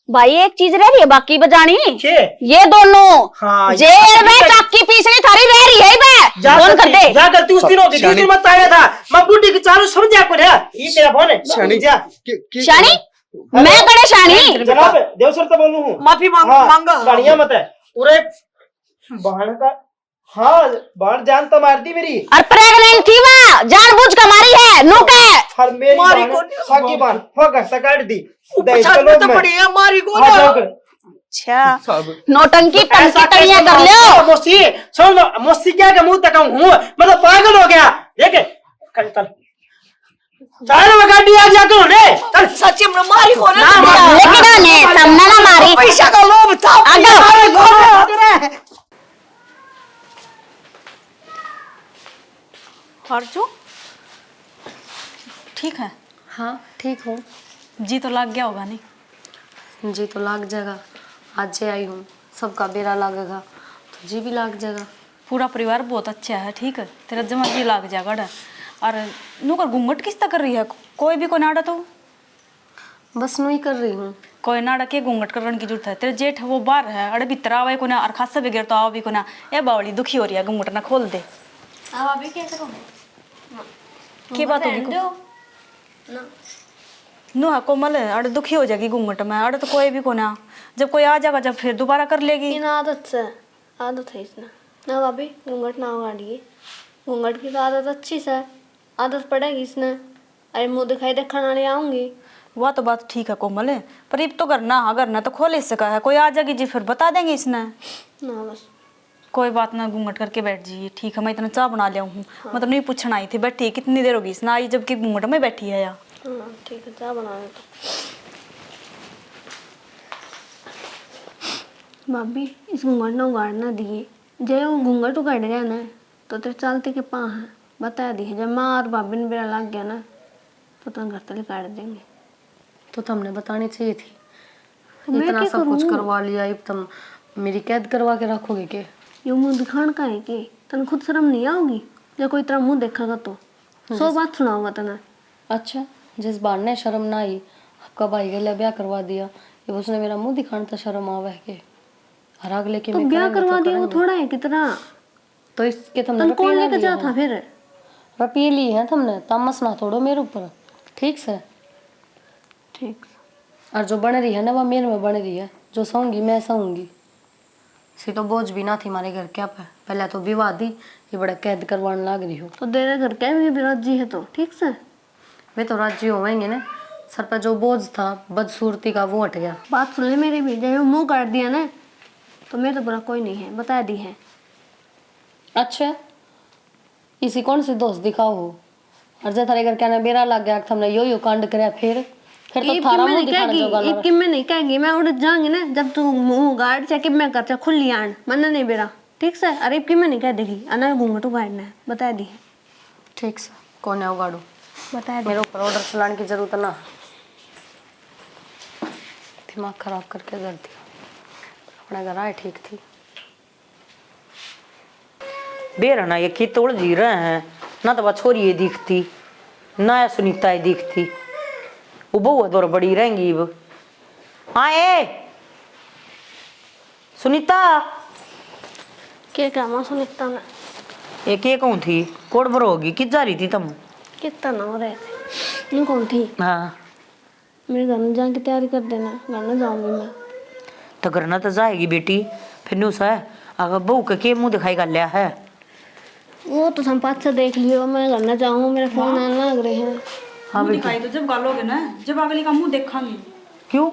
भाई एक चीज रह रही है बाकी बजानी के ये दोनों हाँ जेल में चाकी पीसनी थारी रह रही है बे फोन कर दे जा गलती उस दिन होगी जिस दिन मत आया था मैं बुढ़ी की चालू समझा को है ये तेरा फोन है शानी जा शानी मैं बड़े शानी जनाब देव सर तो बोलूं हूं माफी मांगा गाड़ियां मत है पूरे बहन का हाँ बहन जान तो मार दी मेरी और प्रेग्नेंट थी वह जानबूझ कर मारी है नुक है हर मेरी मारी बहन को साकी बहन हो गया काट दी तो पड़ी है मारी को ना। अच्छा साहब नोटंकी ऐसा टंकी तड़िया कैसे कर लो मोस्ती सुन लो मोस्ती क्या का मुंह तक हूँ मतलब पागल हो गया देखे कल चल चल मैं गाड़ी आ जा करो ने चल सच्ची में मारी को ना लेकिन ने सामने ना मारी पैसा का लोभ था आगे। हर्षू ठीक है? हाँ ठीक हूँ। जी तो लग गया होगा नहीं? जी तो लाग जाएगा। आज से आई हूँ सबका बेरा लागेगा तो जी भी लाग जाएगा। पूरा परिवार बहुत अच्छा है ठीक है तेरा जमा जी लग जाएगा डा। और नू कर घूंघट किस तरह कर रही है कोई भी कोई नाड़ा तो बस नू ही कर रही हूँ। कोई नाड़ा के घूंघट करने की जरूरत है तेरे जेठ वो बाहर है अड़े भीतर आवे को ना और खासा बगैर तो आओ भी को ना ए बावली दुखी हो रही है घूंघट ना खोल दे। अभी कैसे करूं की बात होगी नू है कोमल अड़े दुखी हो जाएगी घूंघट में अड़े तो कोई भी को ना जब कोई आ जाएगा जब फिर दोबारा कर लेगी। इन आदत से आदत है इसने ना भाभी घूंघट ना उगाड़िए घूंघट की तो आदत अच्छी से आदत पड़ेगी इसने अरे मुंह दिखाई देखा नहीं आऊंगी। वह तो बात ठीक है कोमल है पर अब तो करना तो खोल सका है कोई आ जाएगी जी फिर बता देंगे इसने। ना बस कोई बात ना घूंघट करके बैठ जाइए ठीक है मैं इतना चाय बना लिया हूँ मतलब नहीं पूछना आई थी बैठी कितनी देर होगी इसने आई जबकि घूंघट में बैठी है यार। हाँ ठीक है चाय बनाने तो भाभी इस घूंघट ना उगाड़ना दिए जब वो घूंघट उगाड़ गया ना तो तेरे चलते के पा है बता दी जब माँ और भाभी ने बेरा लग गया ना तो तुम घर तले काट देंगे। तो तुमने बतानी चाहिए थी। मैं इतना क्या सब कुछ करूं? करवा लिया अब तुम मेरी कैद करवा के रखोगे के? यूं मुंह दिखाने का है कि तन खुद शर्म नहीं आओगी जब कोई तेरा मुंह देखेगा तो 100 बात सुनाऊंगा तना। अच्छा जिस बार ने शर्म ना आई आपका भाई के लिए ब्याह करवा दिया अब उसने मेरा मुंह दिखाने तो शर्म आवे के हर अगले के तो में ब्याह करेंगे करवा तो दिया वो करेंगे। थोड़ा है कितना तो इसके तुमने तन रुपये कौन ना लेकर लिए जा हैं। था फिर रुपये लिए हैं तुमने तमस ना तोड़ो मेरे ऊपर ठीक से। ठीक और जो बन रही है ना वो मेरे में बन रही है जो सहूंगी मैं सहूंगी सी तो बोझ भी ना थी हमारे घर क्या पे पहले तो विवाह दी ये बड़ा कैद करवाने लग रही हो। तो तेरे घर के भी राजी है तो ठीक से वे तो राज्य होवेंगे ना सर पर जो बोझ था बदसूरती का वो हट गया। बात सुन ले मेरी भी जब मुंह काट दिया ना तो मेरे तो बुरा कोई नहीं है बता दी है। अच्छा इसी कौन सी दोस्त दिखाओ हो और जब थारे घर कहना बेरा लग गया हमने यो कांड कराया फिर तो थारा मुंह दिखाना जो गल एक मैं नहीं कहेगी मैं उड़ जाऊंगी ना जब तू मुंह गाड़ चाहे कि मैं कर चाहे खुली आन मन नहीं बेरा ठीक से अरे कि मैं नहीं कह देगी अना घूंघट उगाड़ना है बता दी है। ठीक से कौन है उगाड़ो बता दी मेरे ऊपर ऑर्डर चलाने की जरूरत ना दिमाग खराब करके कर दिया अपना घर आए ठीक थी। बेरा ना ये खेत उड़ जी रहे हैं ना तो वह छोरी ये दिखती ना या सुनीता ये दिखती वो बहु दौर बड़ी रहेंगी अब। हाँ ए सुनीता क्या काम सुनिता में ये के कौन थी कोड भर होगी किस जा रही थी तुम? कितना ना हो रहे थे नहीं कौन थी हाँ मेरे घर में जाने की तैयारी कर देना घर में जाऊंगी मैं तो करना तो जाएगी बेटी फिर न्यूस है अगर बहू के मुंह दिखाई कर लिया है वो तो संपात से देख लियो मैं घर में जाऊँ मेरे फोन आने लग रहे हैं। हाँ मुंह बेटी दिखाई तो जब गालोगे ना जब अगली का मुंह देखांगी क्यों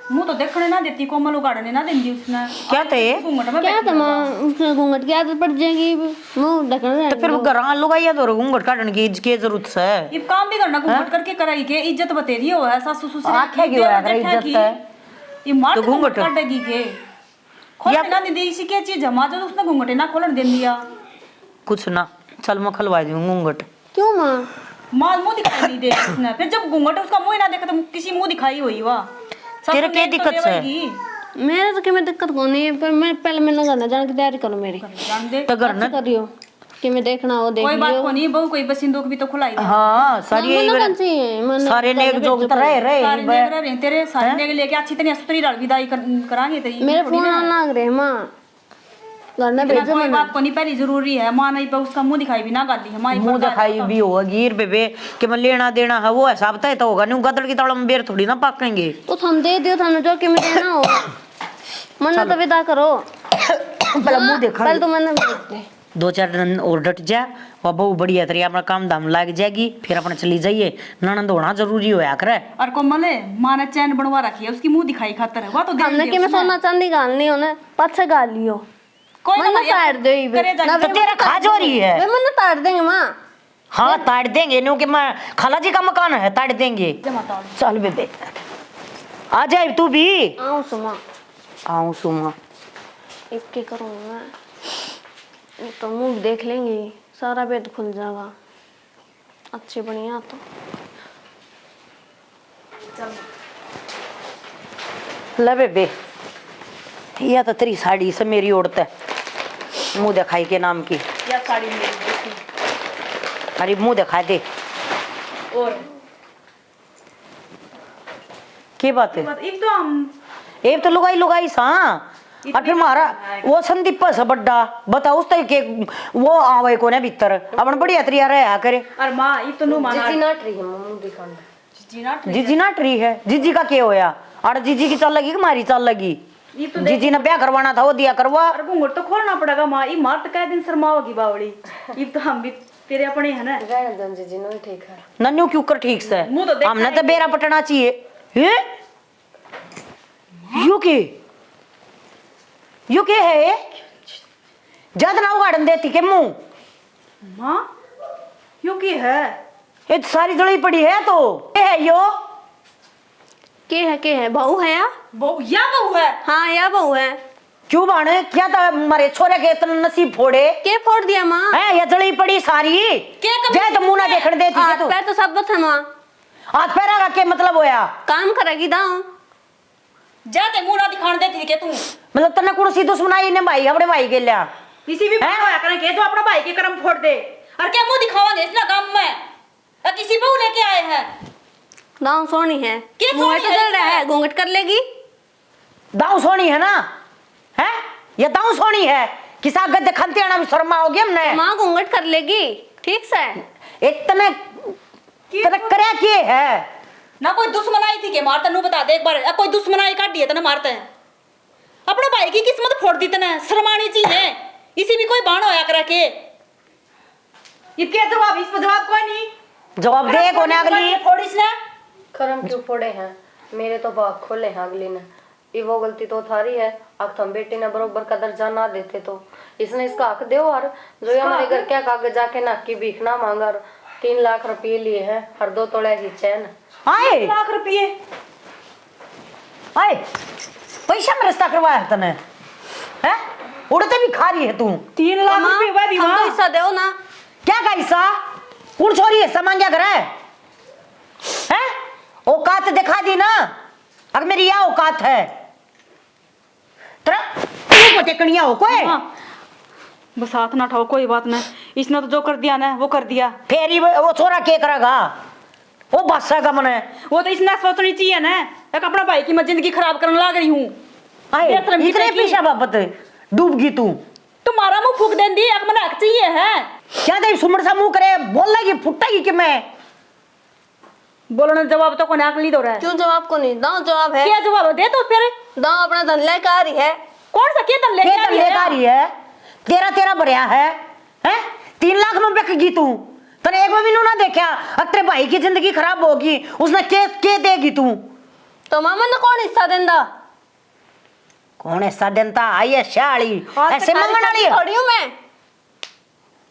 मुंह तो देखने ना देती, कोमल उगाड़ने ना देती उसने। क्या थे घूंघट में क्या बैठी था है। माँ, उसके घूंघट की आदत पड़ जाएगी, मुंह ढकना तो रहेगा फिर वो। घर लुगाइया तो घूंघट काटने की जरूरत है। ये काम भी करना घूंघट करके कराई के, इज्जत बतेरी हो है सासू ससुर आँखें की होया करे इज्जत है। ये मार तो तो घूंघट घूंघट। काटेगी के खोलने ना दी इसी क्या चीज जमा जो उसने घूंघटे ना खोलन दे दिया। कुछ ना, चल मैं खलवा दूं घूंघट। क्यों माँ? माल मुंह दिखाई नहीं दे उसने, फिर जब घूंघट उसका मुंह ही ना देखा तो किसी मुंह दिखाई हुई वाह। तेरे क्या दिक्कत है? मेरे तो क्या दिक्कत को नहीं है, पर मैं पहले मैंने घर जाने की तैयारी करो मेरी। जान दे तो घर ऐसे न करियो कि मैं देखना हो देख कोई बात लियो। को नहीं, बहू कोई बसिंदों भी तो खुलाई दे। हाँ सारी यही मना बात- कौन सी है? मना सारे करने नेक के जोग चुप तो रहे रहो। सारे रहे नेग रहे तेरे सारे नेग लेके अच्छी तरह सुतरी डाल विदाई करांगे तेरी। मेरे फोन ऑन ना करे माँ, घर में इतना भेजो कोई मैंने। बात को नहीं, पहली जरूरी है मां नहीं पे उसका मुंह दिखाई भी ना गाली है माई मुंह दिखाई भी होगा गिर बेबे कि मैं लेना देना है वो हिसाब तय तो होगा नहीं, गदड़ की ताड़ में बेर थोड़ी ना पाकेंगे। तो हम दे दियो थाने जो कि मैं देना हो। मना तो विदा करो। पहले मुंह देखा पहले तो मैंने भेज दे। 2-4 दिन और डट जा और बहु बढ़िया तरीके अपना काम धाम लग जाएगी, फिर अपने चली जाइए। ननद होना जरूरी होया करे। और कोमल मां ने चैन बनवा रखी है उसकी मुंह दिखाई खातर है, वो तो ध्यान हमने दे कि मैं उसमें। सोना चांदी गालनी हो ना, पाछे गाल लियो। कोई ना मन्नत भैया, ताड़ दे ही वे। करे जाके ना तो वे तेरा खा जो रही है। वे मन्नत ताड़ देंगे माँ। हाँ ताड़ देंगे नो कि मैं खाला जी का मकान है, ताड़ देंगे। जमा ताड़। चल बेबे आ जाए तू भी। आओ सुमा, आऊं सुमा। एक के करूँ मैं, ये तो मुंह भी देख लेंगी, सारा बेद खुल जाएगा। अच्छी बढ़िया तो ले बेबे यह तो तेरी साड़ी से मेरी औरत है, मुंह दिखाई के नाम की। या साड़ी मेरी देखी। अरे मुंह दिखा दे। और की बात है? बात एक तो हम एक तो लुगाई लुगाई सा और फिर मारा वो संदीप से बड्डा बता उस तरीके वो आवे कोने भीतर अपन बढ़िया तरिया रहा करे। और मां ये तो नो माना जीजी नाट रही है मुंह दिखाने। जी ना जीजी ना ट्री है, जीजी का क्या होया? और जीजी की चल लगी कि मारी चल लगी? ये तो जीजी ने ब्याह करवाना था वो दिया करवा। और घूंघट तो खोलना पड़ेगा मां, ये मार तो कई दिन शर्माओगी बावड़ी। ये तो हम भी तेरे अपने है ना। जीजी नो ठीक है। नन्नू क्यों कर ठीक से मुंह तो देखा हमने ही तो बेरा पटना चाहिए। ये यू के है ज्यादा ना उगाड़न देती के मुंह मां क्यों की है? ये तो सारी जड़ी पड़ी है तो ये है यो के है बहू है या? बहू या बहू है? हाँ या बहू है। क्यों बाणे क्या था मारे छोरे के इतना नसीब फोड़े के फोड़ दिया माँ? है ये जड़ी पड़ी सारी जय तो मुंह ना देखने देती के हाथ तू पैर तो सब है माँ, हाथ पैरा का क्या मतलब होया? काम करेगी दाऊ। जाते मुंह ना दिखाने देती के तू। मतलब तने कुर्सी दुश्मनाई ने भाई अपने भाई के लिया किसी भी बात होया करें के तो अपना भाई के कर्म फोड़ दे। और क्या मुंह दिखावांगे इस ना काम में? और किसी बहू लेके आए हैं? दाऊ सोनी है, के मुंह सोनी तो है चल रहा है, इसमें? घूंघट कर लेगी। दाऊ सोनी है ना है ये दाऊ सोनी है किसा गद्दे खंते आना भी शर्मा हो गया हमने माँ घूंघट कर लेगी ठीक से। इतने तेरे करे के है ना कोई दुश्मनाई थी के मारता नु बता दे एक बार। कोई दुश्मनाई काट दिए तने मारते हैं। अपने भाई की किस्मत फोड़ दी तने, शर्मानी चाहिए। इसी भी कोई बाण होया करा के। ये क्या जवाब, इस पर जवाब कोई नहीं। जवाब दे कोने अगली फोड़ी इसने। करम क्यों फोड़े हैं? मेरे तो भाग खोले हैं अगली ने। ये वो गलती तो थारी है, अब तुम बेटी ने बरोबर का दर्जा ना देते तो इसने इसका हक दो। और जो हमारे घर क्या कागज जाके ना की भीख ना मांगा, 3 लाख रुपये लिए हैं, हर 2 तोड़े की चैन। आए 1 लाख रुपये आए पैसा में रिश्ता करवाया है तने है उड़ते भी खा रही है तू 3 लाख माँ, रुपये भाई हम तो हिस्सा दो ना। क्या का हिस्सा उड़ छोरी है सामान क्या करे है औकात दिखा दी ना अगर मेरी यह औकात है तेरा तू टेकनिया हो कोई बस हाथ ना उठाओ, कोई बात नहीं। इसने तो जो कर दिया ना वो कर दिया। फेरी वो छोरा के करेगा वो बादशाह का मन है वो तो इसने सोचनी चाहिए ना। एक अपना भाई की मैं जिंदगी खराब करने लग रही हूँ। आए बेशरम की इतने तरह की। पीछा बाबत डूबगी तू तुम्हारा मुंह फूक दें दी, एक मना हक चाहिए है। क्या दे सुमर सा मुंह करे बोल लगी फुटेगी कि मैं बोलने जवाब तो कोने अगली दो रहा है। क्यों जवाब को नहीं दाऊ? जवाब है क्या जवाब दे तो फिर। दाऊ अपना धन लेकर आ रही है। कौन सा क्या तन लेके ये आ तो रही है? लेकर रही है तेरा भरिया है हैं 3 लाख में बिकेगी तू तने एक भी ना देखा अब तेरे भाई की जिंदगी खराब होगी उसने के देगी तू तो मामा ने कौन हिस्सा देंदा? कौन हिस्सा देता? आई है शाली और ऐसे तुम्हारी मंगन वाली शादी है। थोड़ी हूँ मैं,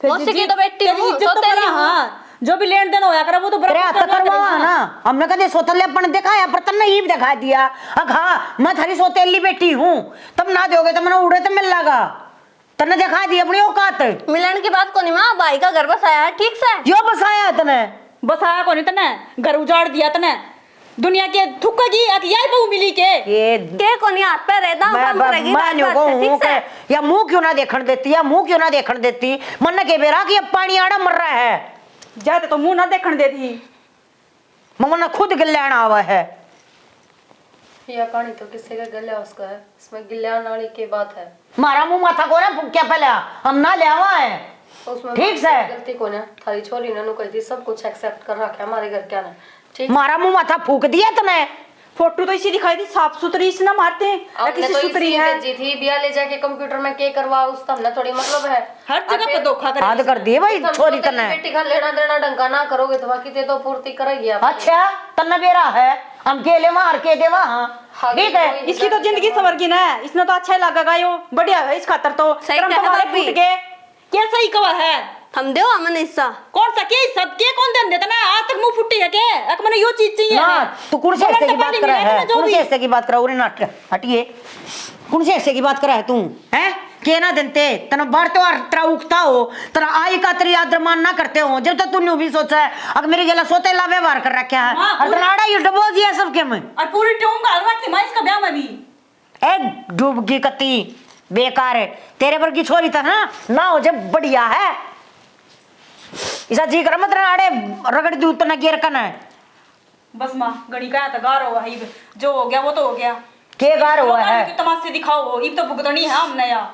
मौसी की तो बेटी हूँ, इज्जत तो सौतेली करा, हूँ। हाँ जो भी लेन देन होया करे वो तो तेरे बराबर हाथ करना करवा करेगा। ना, हमने कदे सोतलेपन दिखाया पर तन्ने ईब दिखा दिया। हाँ मैं थारी सोतेली बेटी हूँ, तुम ना दोगे तो मैंने उड़े तो मिल लगा। तन्ने दिखा दी अपनी औकात। मिलन की बात को नहीं माँ, भाई का घर बसाया है ठीक से। यो बसाया तने, बसाया को नहीं तने, घर उजाड़ दिया तने, दुनिया के थुक्का की यही बहू मिली के। ये के को नहीं हाथ पे रहता हूँ, काम करेगी मैं रात भर से, ठीक से। या मुंह क्यों ना देखने देती, या मुंह क्यों ना देखने देती। मन के बेरा कि अब पानी आड़ा मर रहा है, जाते तो मुंह ना देखने देती। मम्मा खुद गिल्लान आवा है। यह कहानी तो किसी का गल्या उसका है, इसमें गिल्यान वाली की बात है। मारा मुंह माथा को ना क्या पहले हम ना ले आवा है। उसमें ठीक से गलती को ना थारी छोरी ने कही थी, सब कुछ एक्सेप्ट कर रखा है हमारे घर क्या ना। ठीक, मारा मुंह माथा फूक दिया तने। फोटो तो इसी दिखाई थी, साफ सुथरी इसी ना मारते हैं या आपने किसी तो सुथरी इसी है। भेजी थी बिया ले जाके कंप्यूटर में के करवा, उसका हमने थोड़ी मतलब है। हर जगह पे धोखा करे। हाथ कर दिए भाई तुम छोरी तो तने। बेटी का लेना देना ढंगा ना करोगे तो बाकी तो पूर्ति करेगी आप। अच्छा तन्ने बेरा है, हम केले मार के दे वहां। ठीक है, इसकी तो जिंदगी सवर की ना, इसने तो अच्छा ही लगेगा यो, बढ़िया है इस खातर तो। सही कर्म कहा तुम्हारे भाभी। फूट गए, कैसा ही कवा है। हम दो हमने हिस्सा। कौन सा के सब के कौन दे देता ना, आज तक मुंह फुट्टी है के एक मैंने यो चीज चाहिए ना है। तू कौन से हिस्से की बात कर रहा है, जो कौन भी से हिस्से की बात कर रहा है, उरे नाट हटिए। कौन से हिस्से की बात कर रहा है तू, हैं के ना देते तना बार तो तेरा उगता हो, तेरा आई का तेरी आदर मान ना करते हो। जब तक तूने भी सोचा है अगर मेरी गला सोते ला व्यवहार कर रखा है हाँ, और तनाड़ा ये डबो दिया सबके में। और पूरी टीम का हलवा की माइस का ब्याह में भी ए डूब गई कत्ती बेकार है। तेरे पर की छोरी था ना हो जब बढ़िया है। इसा जी कर मत नाड़े रगड़ दी उतना गिर कन है। बस माँ गणी का तो गार हो भाई, जो हो गया वो तो हो गया। के गार हुआ है तमाशे दिखाओ, इब तो भुगतनी है हमने यार।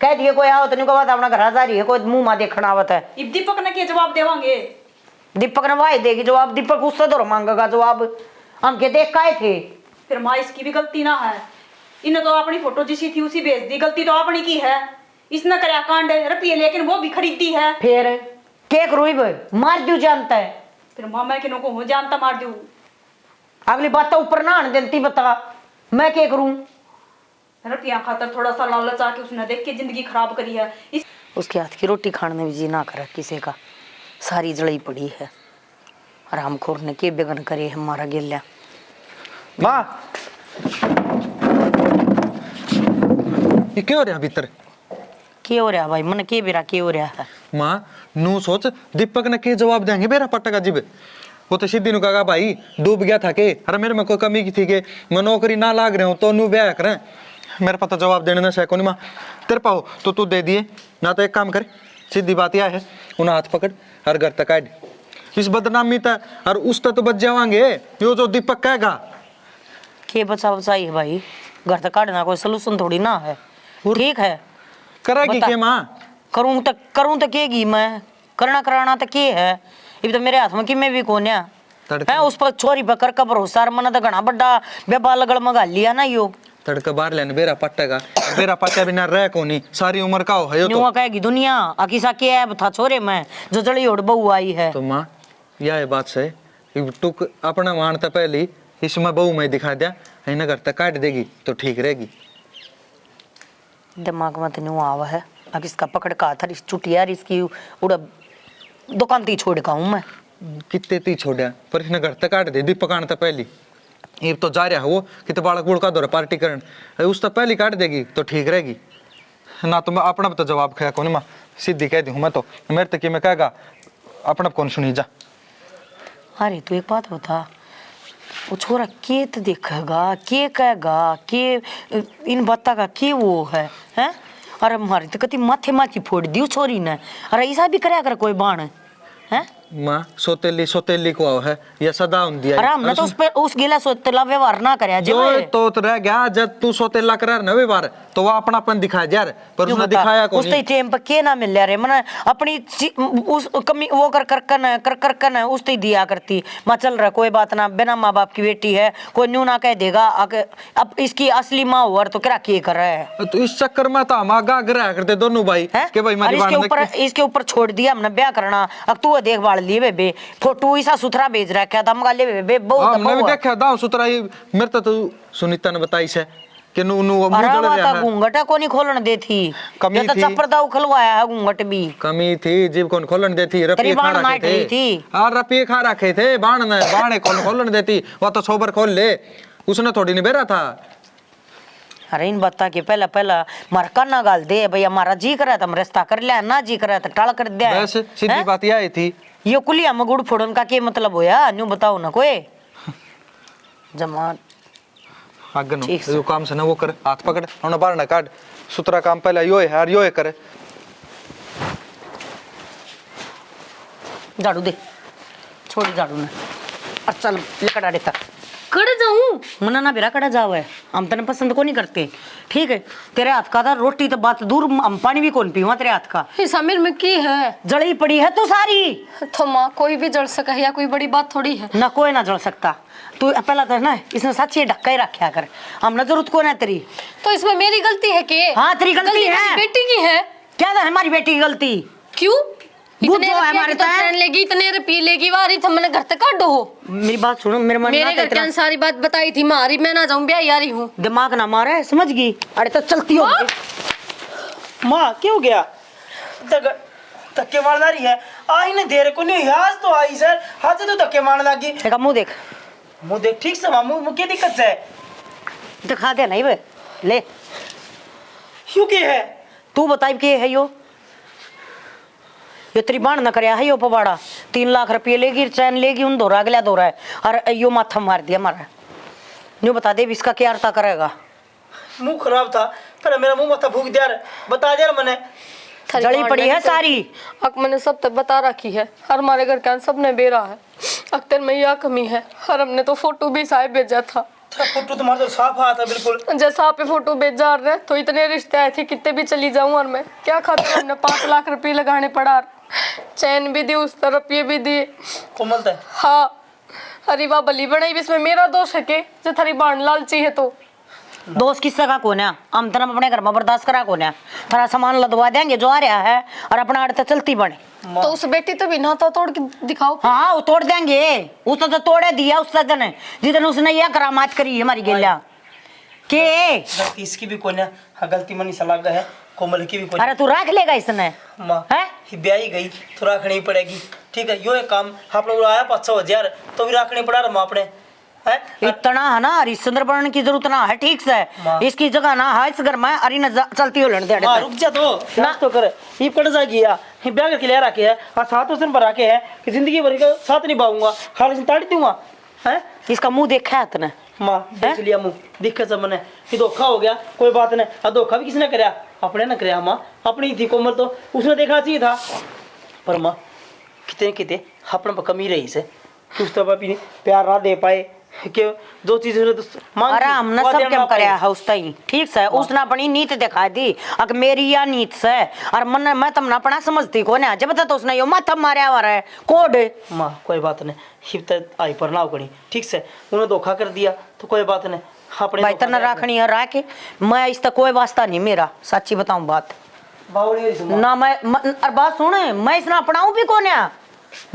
कह दिए कोई आओ तो नहीं को बात अपना घर जा रही है, कोई मुंह मा देखना आवत है। इब दीपक ने के जवाब देवांगे, दीपक ने वाई देगी जवाब, दीपक उससे तो मांगेगा जवाब। हम के देख काए थे, फिर माँ इसकी भी गलती ना है। इन्हें तो अपनी फोटो जिसी थी उसी भेज दी, गलती तो अपनी की है। इसने करया कांड रुपये लेकिन वो भी खरीदी है। फिर केक रोई मार दू जानता है। फिर माँ मैं किनो को हो जानता मार दू। अगली बात तो ऊपर ना आने देती, बता मैं क्या करूं। रुपया खातर थोड़ा सा लालच आके उसने देख के जिंदगी खराब करी है। उसके हाथ की रोटी खाने में भी जी ना करे किसी का, सारी जड़ी पड़ी है। रामखोर ने के बेगन करे हमारा गिल्ला। माँ ये क्या हो रहा है भीतर? के हो रहा भाई, मन के बेरा के हो रहा है। माँ नू सोच दीपक ने के जवाब देंगे बेरा पट्टा का जिब। वो तो सीधी नु कहा भाई डूब गया था के, अरे मेरे में कोई कमी की थी के, मैं नौकरी ना लाग रहा हूँ तो नू ब्याह करें। मेरे पता जवाब देने से कौन माँ तेरे पाओ तो तू दे दिए ना। तो एक काम कर, सीधी बात यह है उन्हें हाथ पकड़ और घर तक आए। इस बदनामी तक और उस तक तो बच जावांगे। यो जो दीपक कहेगा के बचा बचाई है भाई, घर तक काटना कोई सलूशन थोड़ी ना है। ठीक है करेगी बता। के माँ? करूं तो केगी मैं, करना कराना तो के है। ये तो मेरे हाथ में कि मैं भी कौन है उस पर छोरी पर कर भरोसा। मन तो घना बड़ा बेबा लगड़ मगा लिया ना यो। तड़का बाहर लेने बेरा पट्टेगा, बेरा पट्टा बिना रह कोनी, सारी उम्र का हो है यो तो। कहेगी दुनिया अकीसा के है था छोरे में जो जड़ी उड़ बहू आई है। तो माँ यह बात से टुक अपना मानता पहले इसमें बहू में दिखा दिया, इन्हें घर तक काट देगी तो ठीक रहेगी। दिमाग में तो नहीं आवा है। अब इसका पकड़ का था इस चुटिया इसकी उड़ा दुकान ती छोड़ का हूँ मैं। कितने ती छोड़ा पर इसने घर तक काट दे दीपक आने तो पहली। ये तो जा रहा है वो कि तो बालक बुड़का दौरा पार्टी करन, उस तो पहली काट देगी तो ठीक रहेगी ना। तो मैं अपना तो जवाब खाया कौन माँ, सीधी कह दी हूँ मैं तो। मेरे तक मैं कहेगा अपना कौन सुनी जा। अरे तू एक बात बता, वो छोरा के तो देखेगा के कहेगा के इन बाता का के वो है हैं? अरे हमारी तो कति माथे माची फोड़ दी उस छोरी ने। अरे ऐसा भी कराया कर कोई बाण है। माँ सोतेली सोतेली को है या सदा हुंदी है। अरे हमने तो उस पे उस गिला सोतेला व्यवहार ना करया जो तो रह गया जब तू सोतेला करा ना व्यवहार तो वो अपनापन दिखा यार, पर उसने दिखाया को उस टाइम पर के ना मिल रहा मैंने अपनी उस कमी वो कर कर उस दिया करती। माँ चल रहा कोई बात ना, बिना माँ बाप की बेटी है कोई न्यू ना कह देगा। अब इसकी असली माँ हुआ तो क्या कर रहा है। तो इस चक्कर में तो हम आगा ग्रह करते दोनों भाई के भाई इसके ऊपर छोड़ दिया हमने ब्याह करना। अब तू देखभाल लिए बेबे फोटो ऐसा सुथरा भेज रखा था मगा ले बेबे हाँ बहुत हमने भी देखा दाऊ सुतरा ही मेरे तो सुनीता ने बताई से कि नु नु मुंह जल रहा है घूंघट को नहीं खोलन देती कमी ये तो थी। चपरदा उखलवाया है घूंघट भी कमी थी जीव कौन खोलन देती रपिए तेरी खा बाण रखे नाट रही थे थी। हाँ रपिए खा रखे थे बाण कौन खोलन देती वो तो सोबर खोल ले उसने थोड़ी नहीं बेरा था। अरे इन बता के पहला पहला मार ना गाल दे भैया हमारा जी करा था हम रिश्ता कर लिया ना जी करा था टाल कर दिया बस सीधी बात यह थी। ये कुलिया में गुड़ फोड़न का क्या मतलब होया न्यू बताओ ना कोई जमा आगे नो ठीक से। जो काम से ना वो कर हाथ पकड़ और बाहर ना काट सुतरा काम पहले यो है यार यो है करे झाड़ू दे छोड़ झाड़ू ना और चल लकड़ा देता कड़ जाऊं मना ना बेरा कड़ा जाओ है हम तने पसंद को नहीं करते ठीक है तेरे हाथ का था रोटी तो बात दूर हम पानी भी कौन पीवा तेरे हाथ का इस अमीर में की है जड़ी पड़ी है तू सारी तो माँ कोई भी जल सका है या कोई बड़ी बात थोड़ी है। ना कोई ना जल सकता तू पहला तो ना इसने सच्ची ढक्का ही रखा कर हमने जरूरत कौन है तेरी तो इसमें मेरी गलती है के? हाँ तेरी गलती है मेरी बेटी की है। क्या था हमारी बेटी की गलती क्यों बुद्ध इतने जो है रुपया हमारे की तो पास। चैन लेगी इतने रुपये लेगी वारी तो मैंने घर तक काटो हो। मेरी बात सुनो मेरे मन मेरे में घर के सारी बात बताई थी मारी मैं ना जाऊं ब्याह यारी हूँ दिमाग ना मारे समझ गई अरे तो चलती हो माँ क्यों गया धक्के मारना रही है आई ने देर को नहीं आज तो आई सर हाथ तो धक्के मारने लगी देखा मुंह देख मुँह देख ठीक से मामू मुँह क्या दिक्कत है दिखा दे नहीं वे ले क्यों के है तू बताई के है यो ये तेरी बाण न करया है यो पवाड़ा 3 लाख रुपये लेगी चैन लेगी उन दोरा अगला दोरा है और यो माथा मार दिया मारा न्यू बता दे इसका क्या अर्था करेगा मुंह खराब था पर मेरा मुंह मथा भूख दिया बता दिया मैंने जड़ी पड़ी है सारी अक मैंने सब तक बता रखी है और हमारे घर का सबने बेरा है अख्तर में यह कमी है और हमने तो फोटो भी साहब भेजा था फोटो तुम्हारा तो साफ आया था बिल्कुल जैसा आप फोटो भेजा रहे तो इतने रिश्ते आए थे कितने भी चली जाऊं और मैं क्या खाते हमने 5 लाख रुपए लगाने पड़ा चैन भी दी उस तरफ ये भी दिए कोमल था हाँ अरे वाह बली बनाई इसमें मेरा दोष है के जो थारी बाण लालची है तो दोस्त किसका का कौन है हम तरह अपने घर में बर्दाश्त करा कौन है थोड़ा सामान लदवा देंगे जो आ रहा है और अपना आड़ते चलती बने तो उस बेटी तो बिना तो तोड़ के दिखाओ हाँ वो तोड़ देंगे उसने तो तोड़े दिया उस दिन जिधन उसने यह करामात करी हमारी गेलिया के गलती इसकी भी कोई ना हाँ, गलती मनी सलाह है कोमल की भी कोई अरे तू रख लेगा इसने माँ है ही ब्याही गई तो रखनी पड़ेगी ठीक है यो एक काम आप लोग आया 500,000 तो भी रखनी पड़ा रहा अपने है इतना है ना हरिश्चंद्र बनने की जरूरत ना है ठीक से माँ। इसकी जगह ना है इस घर में अरे न चलती हो लड़ दे माँ रुक जा तो ना तो कर ये कट जाएगी या ये ब्याह करके ले रखे है और साथ उसने भरा के है कि जिंदगी भर का साथ निभाऊंगा खाली से ताड़ी दूंगा है इसका मुंह देखा है तूने माँ देख लिया मुंह दिक्कत सब मैंने ये धोखा हो गया कोई बात नहीं और धोखा भी किसने कराया अपने ना कराया माँ अपनी थी कोमल तो उसने देखना चाहिए था पर माँ कितने कितने अपने पर कमी रही से कि उस तरह भी प्यार ना दे पाए कि जो चीजें तो मांग अरे हमने सब क्या कराया है उस तई ठीक से उसने अपनी नीत दिखा दी अगर मेरी या नीत से और मन मैं तुमने अपना समझती को ना जब तक उसने यो माथा मारा हुआ है कोड माँ कोई बात नहीं हिप आई पर ना करी ठीक से उन्होंने धोखा कर दिया तो कोई बात नहीं अपने भाई तना रखनी है राके मैं इस तक कोई वास्ता नहीं मेरा सच्ची बताऊं बात बावड़ी वाली सुमा। ना मैं और बात सुने मैं इसने अपनाऊं भी कौन है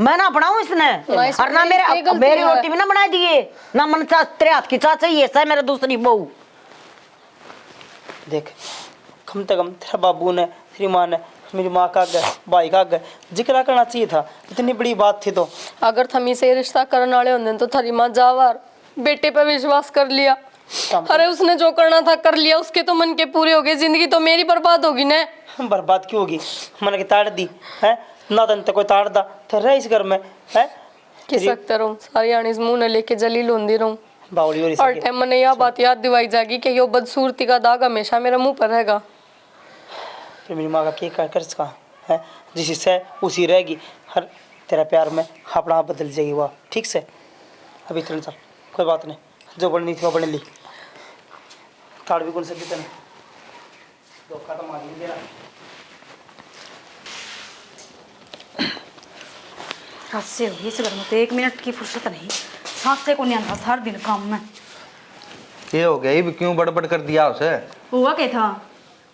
मैं ना अपनाऊं इसने और ना मेरी रोटी भी ना बना दिए ना मन तेरे हाथ की चाह चाहिए ऐसा है मेरा दूसरी बहू देख कम से कम तेरा बाबू ने तेरी माँ ने मेरी माँ का गए भाई का गए जिक्र करना चाहिए था इतनी बड़ी बात थी तो अगर थमी से रिश्ता करने वाले होंगे तो थारी माँ जावार बेटे पे विश्वास कर लिया अरे उसने जो करना था कर लिया उसके तो मन के पूरे हो गए जिंदगी तो मेरी बर्बाद होगी ना बर्बाद क्यों होगी मन की ताड़ दी है ना तन तो कोई ताड़ दा तो रह इस घर में है कि सकते रहूं सारी आनी मुंह ने लेके जलील होंदी रहूं बावड़ी वाली और टाइम मैंने यह बात याद दिवाई जाएगी कि यो बदसूरती का दाग हमेशा मेरे मुंह पर रहेगा फिर मेरी माँ का क्या कर इसका है जिस से उसी रहेगी हर तेरा प्यार में अपना आप बदल जाएगी वह ठीक से अभी चल चल कोई बात नहीं जो बननी थी वो बन ली ताड़ भी कौन से देते धोखा तो मार ही दे रहा रात से हो गई इस घर में तो 1 मिनट की फुर्सत नहीं सांस से को नहीं आता हर दिन काम में ये हो गया ये क्यों बड़बड़ कर दिया उसे हुआ क्या था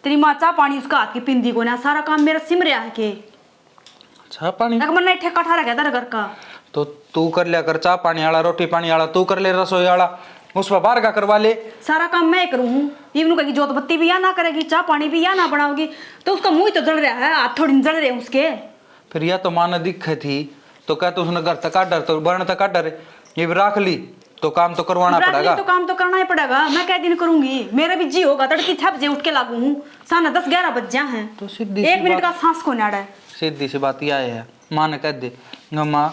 तेरी माँ चाह पानी उसका हाथ की पिंदी को ना सारा काम मेरा सिम रहा है के चाह पानी अगर मन ठेका ठा रखा तेरे घर का तो तू कर लिया कर, चाह पानी वाला, रोटी पानी वाला तू कर ले, रसोई वाला उस पर बाहर का करवा ले। सारा काम मैं करूँ हूँ। इवनू कहेगी जोत बत्ती भी या ना करेगी, चाह पानी भी या ना बनाओगी, तो उसका मुंह ही तो जल रहा है, हाथ थोड़ी जल रहे हैं उसके। फिर यह तो माना दिक्कत थी तो कहते उसने घर तक डर तो बर्न तक डर, ये भी रख ली तो काम तो करवाना पड़ेगा। तो काम तो करना ही पड़ेगा, मैं क्या दिन करूंगी, मेरा भी जी होगा तड़की 6 बजे उठ के लागू हूँ, साना 10-11 बज जा हैं, तो सीधी 1 मिनट का सांस को नाड़ा है। सीधी सी बात यह है, माँ ने कह दे माँ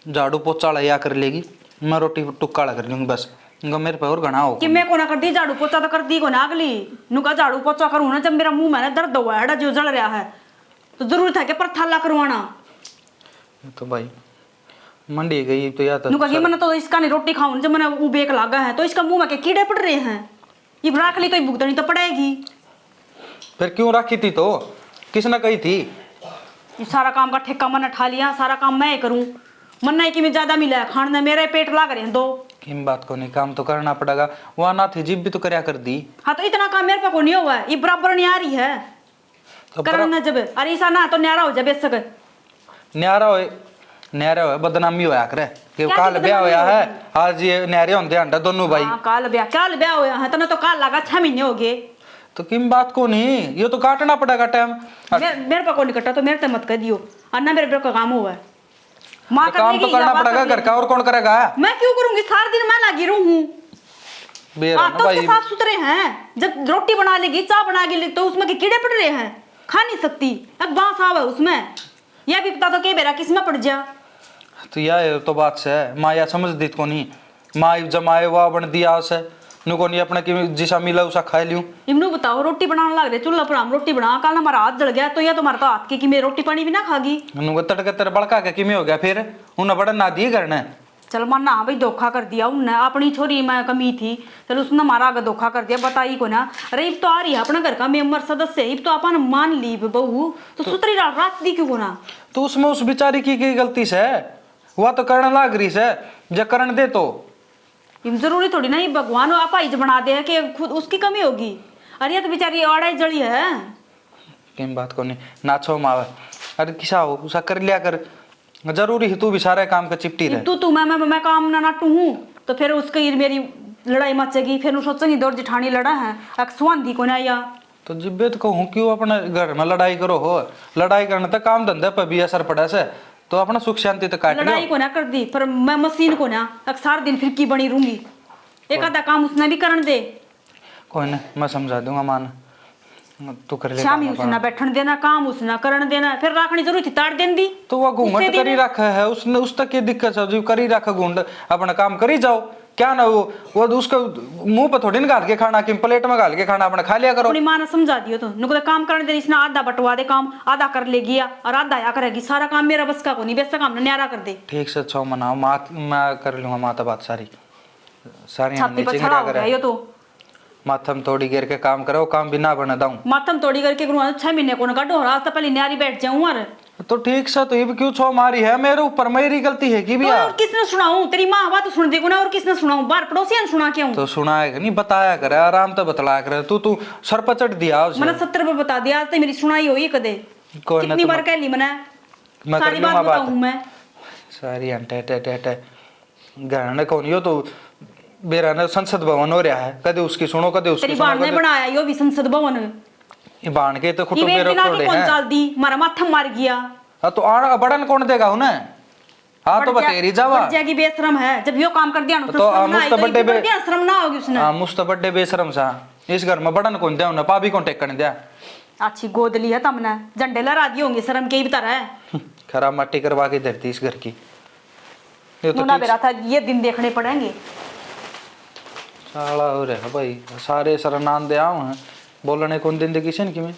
झाड़ू पोछा या कर लेगी, मैं रोटी टुक्का कर लूंगी बस, मेरे पे और घना हो कि मैं को ना कर दी झाड़ू पोछा तो कर दी को ना अगली नुका झाड़ू पोछा करूँ ना, जब मेरा मुंह में दर्द हुआ है जो जल रहा है तो जरूरत है कि पर थाला करवाना। तो भाई मंडी गई तो या नुका कि मैंने तो इसका नहीं रोटी खाऊं, जब मैंने वो बेक लागा है तो इसका मुंह में के कीड़े पड़ रहे हैं, ये राख ली तो भुगतनी तो पड़ेगी। फिर क्यों रखी थी, तो किसने कही थी? ये सारा काम का ठेका मैंने ठा लिया, सारा काम मैं करूं, मन्ना है कि मैं ज्यादा मिला है खाने, मेरे पेट लाग रहे हैं दो। किन बात को नहीं, काम तो करना पड़ेगा, वहां ना थी जीप भी तो करया कर दी। हाँ तो इतना काम मेरे पे को नहीं हुआ है, ये बराबर नहीं आ रही है तो करना जब, अरे ऐसा ना तो न्यारा हो जाए बेशक, न्यारे होए बदनामी होया करे कि काल ब्याह होया है, आज ये न्यारे होंदे अंडा दोनों भाई। हाँ, काल ब्याह होया है, तने तो काल लगा 6 महीने हो गए। तो किन बात को नहीं, ये तो काटना पड़ेगा टाइम। मेरे पे को नहीं कटा तो मेरे से मत कह दियो, अन्ना मेरे पे काम हुआ है, माँ तो काम तो करना पड़ेगा घर का, और कौन करेगा? मैं क्यों करूंगी, सारा दिन मैं लगी रहूं। तो उसके साफ सुथरे हैं, जब रोटी बना लेगी चाय बना लेगी तो उसमें के कीड़े पड़ रहे हैं, खा नहीं सकती, अब बांस आवे उसमें, यह भी पता तो के बेरा किसमें पड़ जा। तो यह तो बात से माँ या समझ दी को नहीं, माँ जमाए हुआ बन दिया उसे नुको नहीं अपने की जिसा मिला उसा खा लियूं। इमनू बताओ, रोटी बनाने लग रहे चूल्हा पर हम रोटी बना, कल हमारा हाथ जल गया तो या तुम्हारा तो हाथ की कि मैं रोटी पानी भी ना खागी। नुको तड़के तेरे बड़का के किमें हो गया, फिर उन्हें बड़ा ना दिए करने। चल माना हाँ भाई धोखा कर दिया उनने, अपनी छोरी में कमी थी, चल उसने हमारा आगे धोखा कर दिया, बताई को ना। अरे इब तो आ रही है अपना घर का मेंबर सदस्य, इब तो अपन मान ली बहू, तो सुतरी रात दी क्यों ना? तो उसमें उस बेचारी की गलती से वह तो करने लाग रही से, जब करने दे तो जरूरी थोड़ी ना भगवान आप ही बना दे कि खुद उसकी कमी होगी। अरे ये तो बेचारी आड़ा जड़ी है, किन बात को नहीं नाचो मावे, अरे किसा हो उसा कर लिया कर, जरूरी है तू भी सारे काम का चिपटी रहे। तू मैं काम ना नाटू हूँ तो फिर उसकी मेरी लड़ाई मचेगी, फिर सोचेंगी दौड़ जिठानी लड़ा है सुहांदी को ना या तो जिब्बे तो कहूँ क्यों अपने घर में लड़ाई करो हो, लड़ाई करने तक काम धंधे पर भी असर पड़ा से, तो अपना सुख शांति तक काट लड़ाई को ना कर दी, पर मैं मशीन को ना सारा दिन फिर की बनी रहूंगी, एक आधा काम उसने भी करन दे। कोई ना मैं समझा दूंगा मान, तू कर ले शामी उसने बैठन देना, काम उसने करन देना, फिर राखनी जरूरी थी ताड़ देन दी। तो वह घूंघट करी रखा है उसने, उस तक ये दिक्कत है जो करी रखा घूंघट, अपना काम करी जाओ क्या ना, वो उसका मुंह पर थोड़ी ना गाल के खाना कि प्लेट में गाल के खाना अपना खा लिया करो। अपनी माँ ने समझा दियो तो नुको काम करने दे, इसने आधा बंटवा दे काम, आधा कर लेगी और आधा या करेगी, सारा काम मेरा बस का को नहीं, बेस का काम न्यारा कर दे। ठीक से अच्छा मनाओ, मैं कर लूंगा माता बात सारी छाती पर छड़ा हो गया ये तो, माथम तोड़ी गिर के काम करो, काम भी ना बना दाऊं, माथम तोड़ी करके 6 महीने को ना काटो, आज तो पहले न्यारी बैठ जाऊं। और तो ठीक से तो ये भी क्यों छो मारी है मेरे ऊपर, मेरी गलती है कि भी और किसने सुनाऊं, तेरी माँ बात सुन देखो ना, और किसने सुनाऊं, बाहर पड़ोसिया ने सुना क्यों? तो सुनाया नहीं, बताया करे, आराम से बतलाया करे, तू सर पर चढ़ दिया उसे। मैंने 70 पे बता दिया, आज तो मेरी सुनाई हुई कदे, कितनी बार कह ली मैंने, सारी बात बताऊं मैं सारी अंटे गहने कौन यो तो बेरा ने संसद भवन हो रहा है, कदे उसकी सुनो कदे उसकी तेरी बाण ने बनाया यो भी संसद भवन, ये बाण के तो खुटो ये बेरो बिना तोड़े कौन हैं। चाल दी मारा माथा मार गया। हां तो आण बड़न कौन देगा उन्हें, हां तो बतेरी जावा जागी बेशरम है, जब यो काम कर दिया ना तो मुस्त बड्डे बे शर्म ना होगी उसने। हां मुस्त बड्डे बेशरम सा, इस घर में बड़न कौन दे उन्हें, पाभी कौन टेकन दिया, अच्छी गोद ली है तुमने, झंडे लहरा दिए होंगे शर्म के ही बता रहा है। खराब मट्टी करवा के धरती इस घर की, ये तो ना बेरा था, ये दिन देखने पड़ेंगे। साला हो रहा भाई, सारे सरनान दे आऊं हैं बोलने कौन दिन दे किसी की में।